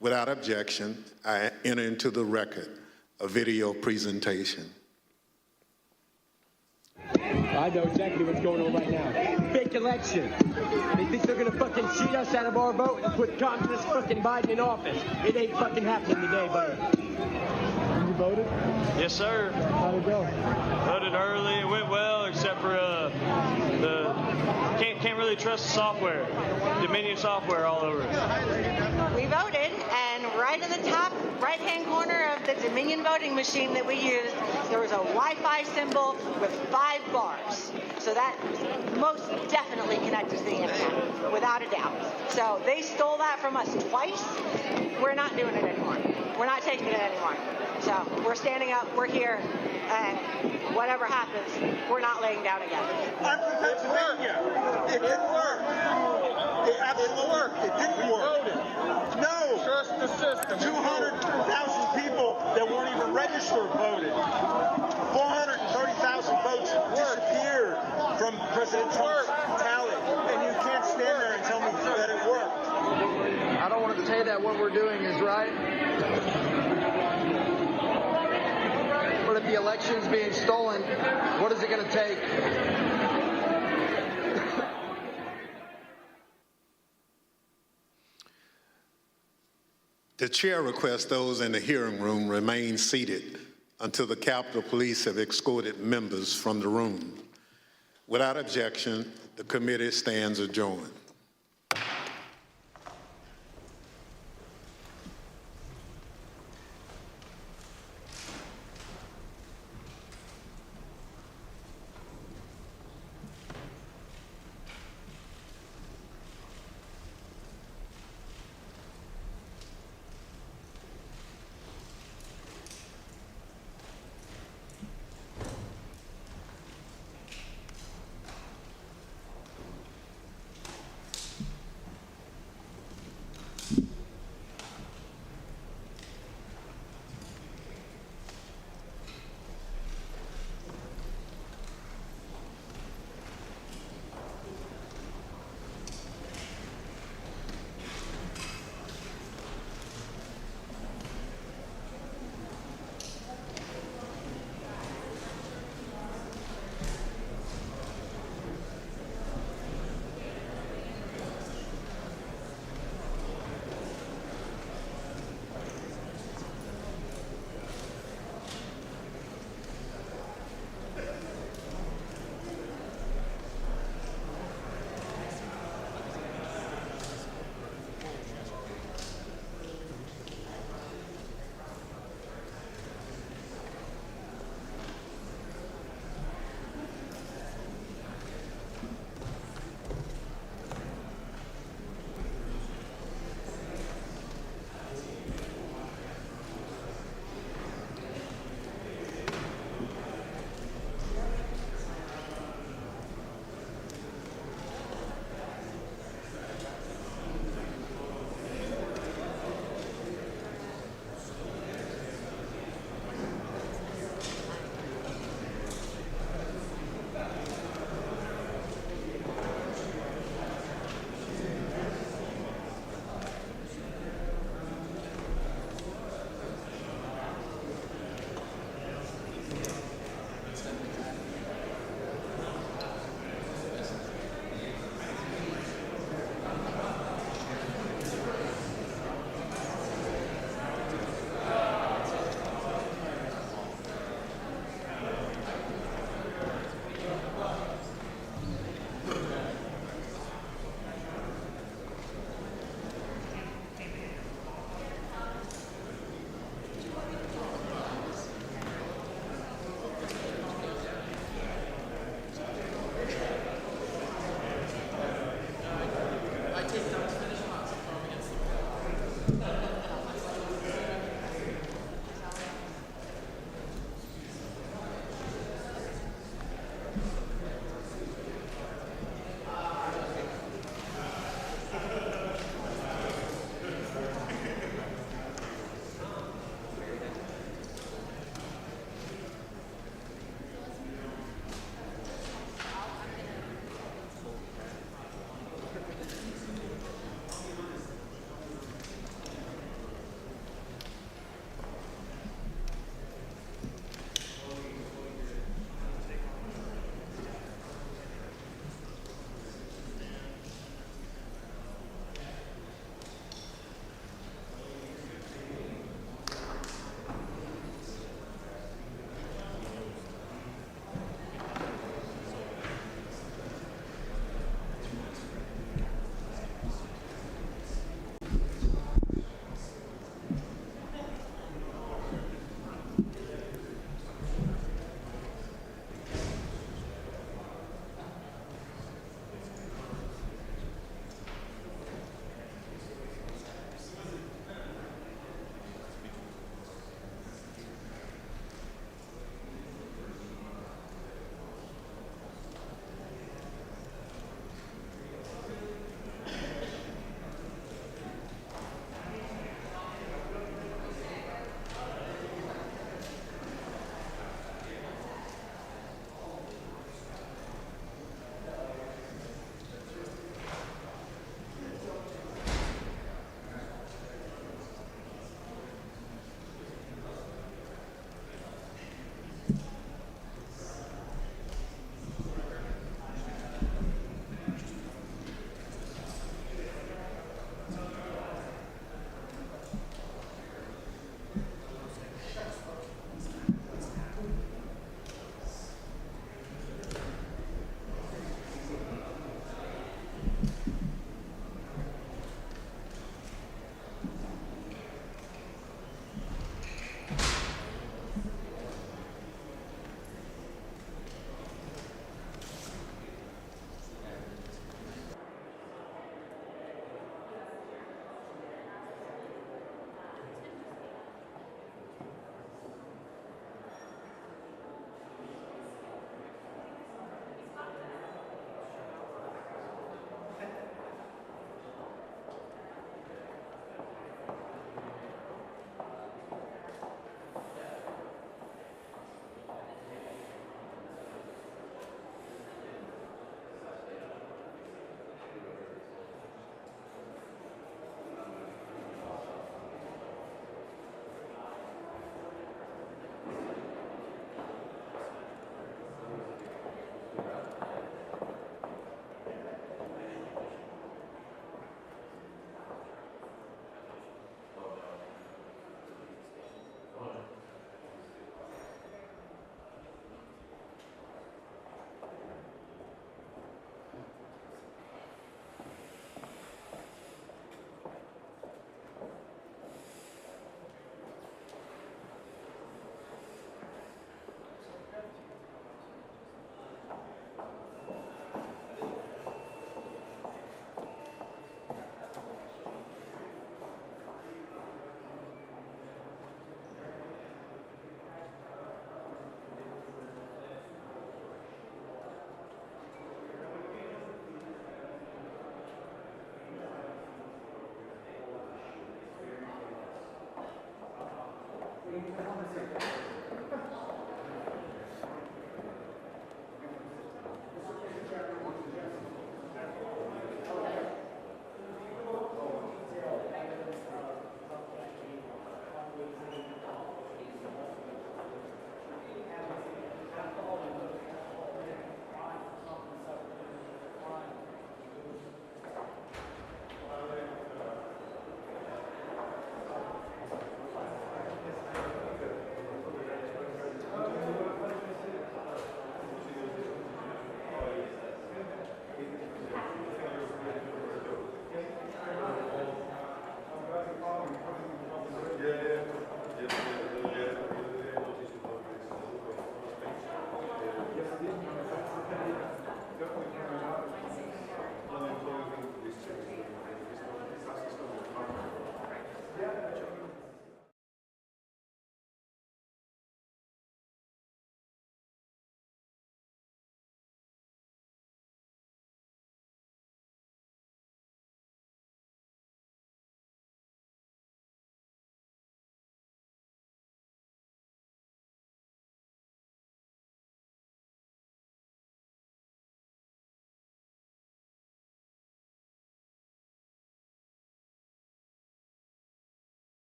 Without objection, I enter into the record a video presentation. I know exactly what's going on right now. Fake election. They think they're gonna fucking cheat us out of our vote and put communist fucking Biden in office. It ain't fucking happening today, buddy. You voted? Yes, sir. How'd it go? Voted early. It went well, except for the can't really trust the software. Dominion software all over it. We voted, and right in the top right-hand corner of the Dominion voting machine that we used, there was a Wi-Fi symbol with 5 bars. So that most definitely connected to the internet, without a doubt. So they stole that from us twice. We're not doing it anymore. We're not taking it anymore. So we're standing up, we're here, and whatever happens, we're not laying down again. I'm from Pennsylvania. It didn't work. It absolutely worked. It didn't work. No. Trust the system. 200,000 people that weren't even registered voted. 430,000 votes disappeared from President Trump's tally. And you can't stand there and tell me that it worked. I don't want to say that what we're doing is right. But if the election's being stolen, what is it going to take? The chair requests those in the hearing room remain seated until the Capitol Police have escorted members from the room. Without objection, the committee stands adjourned.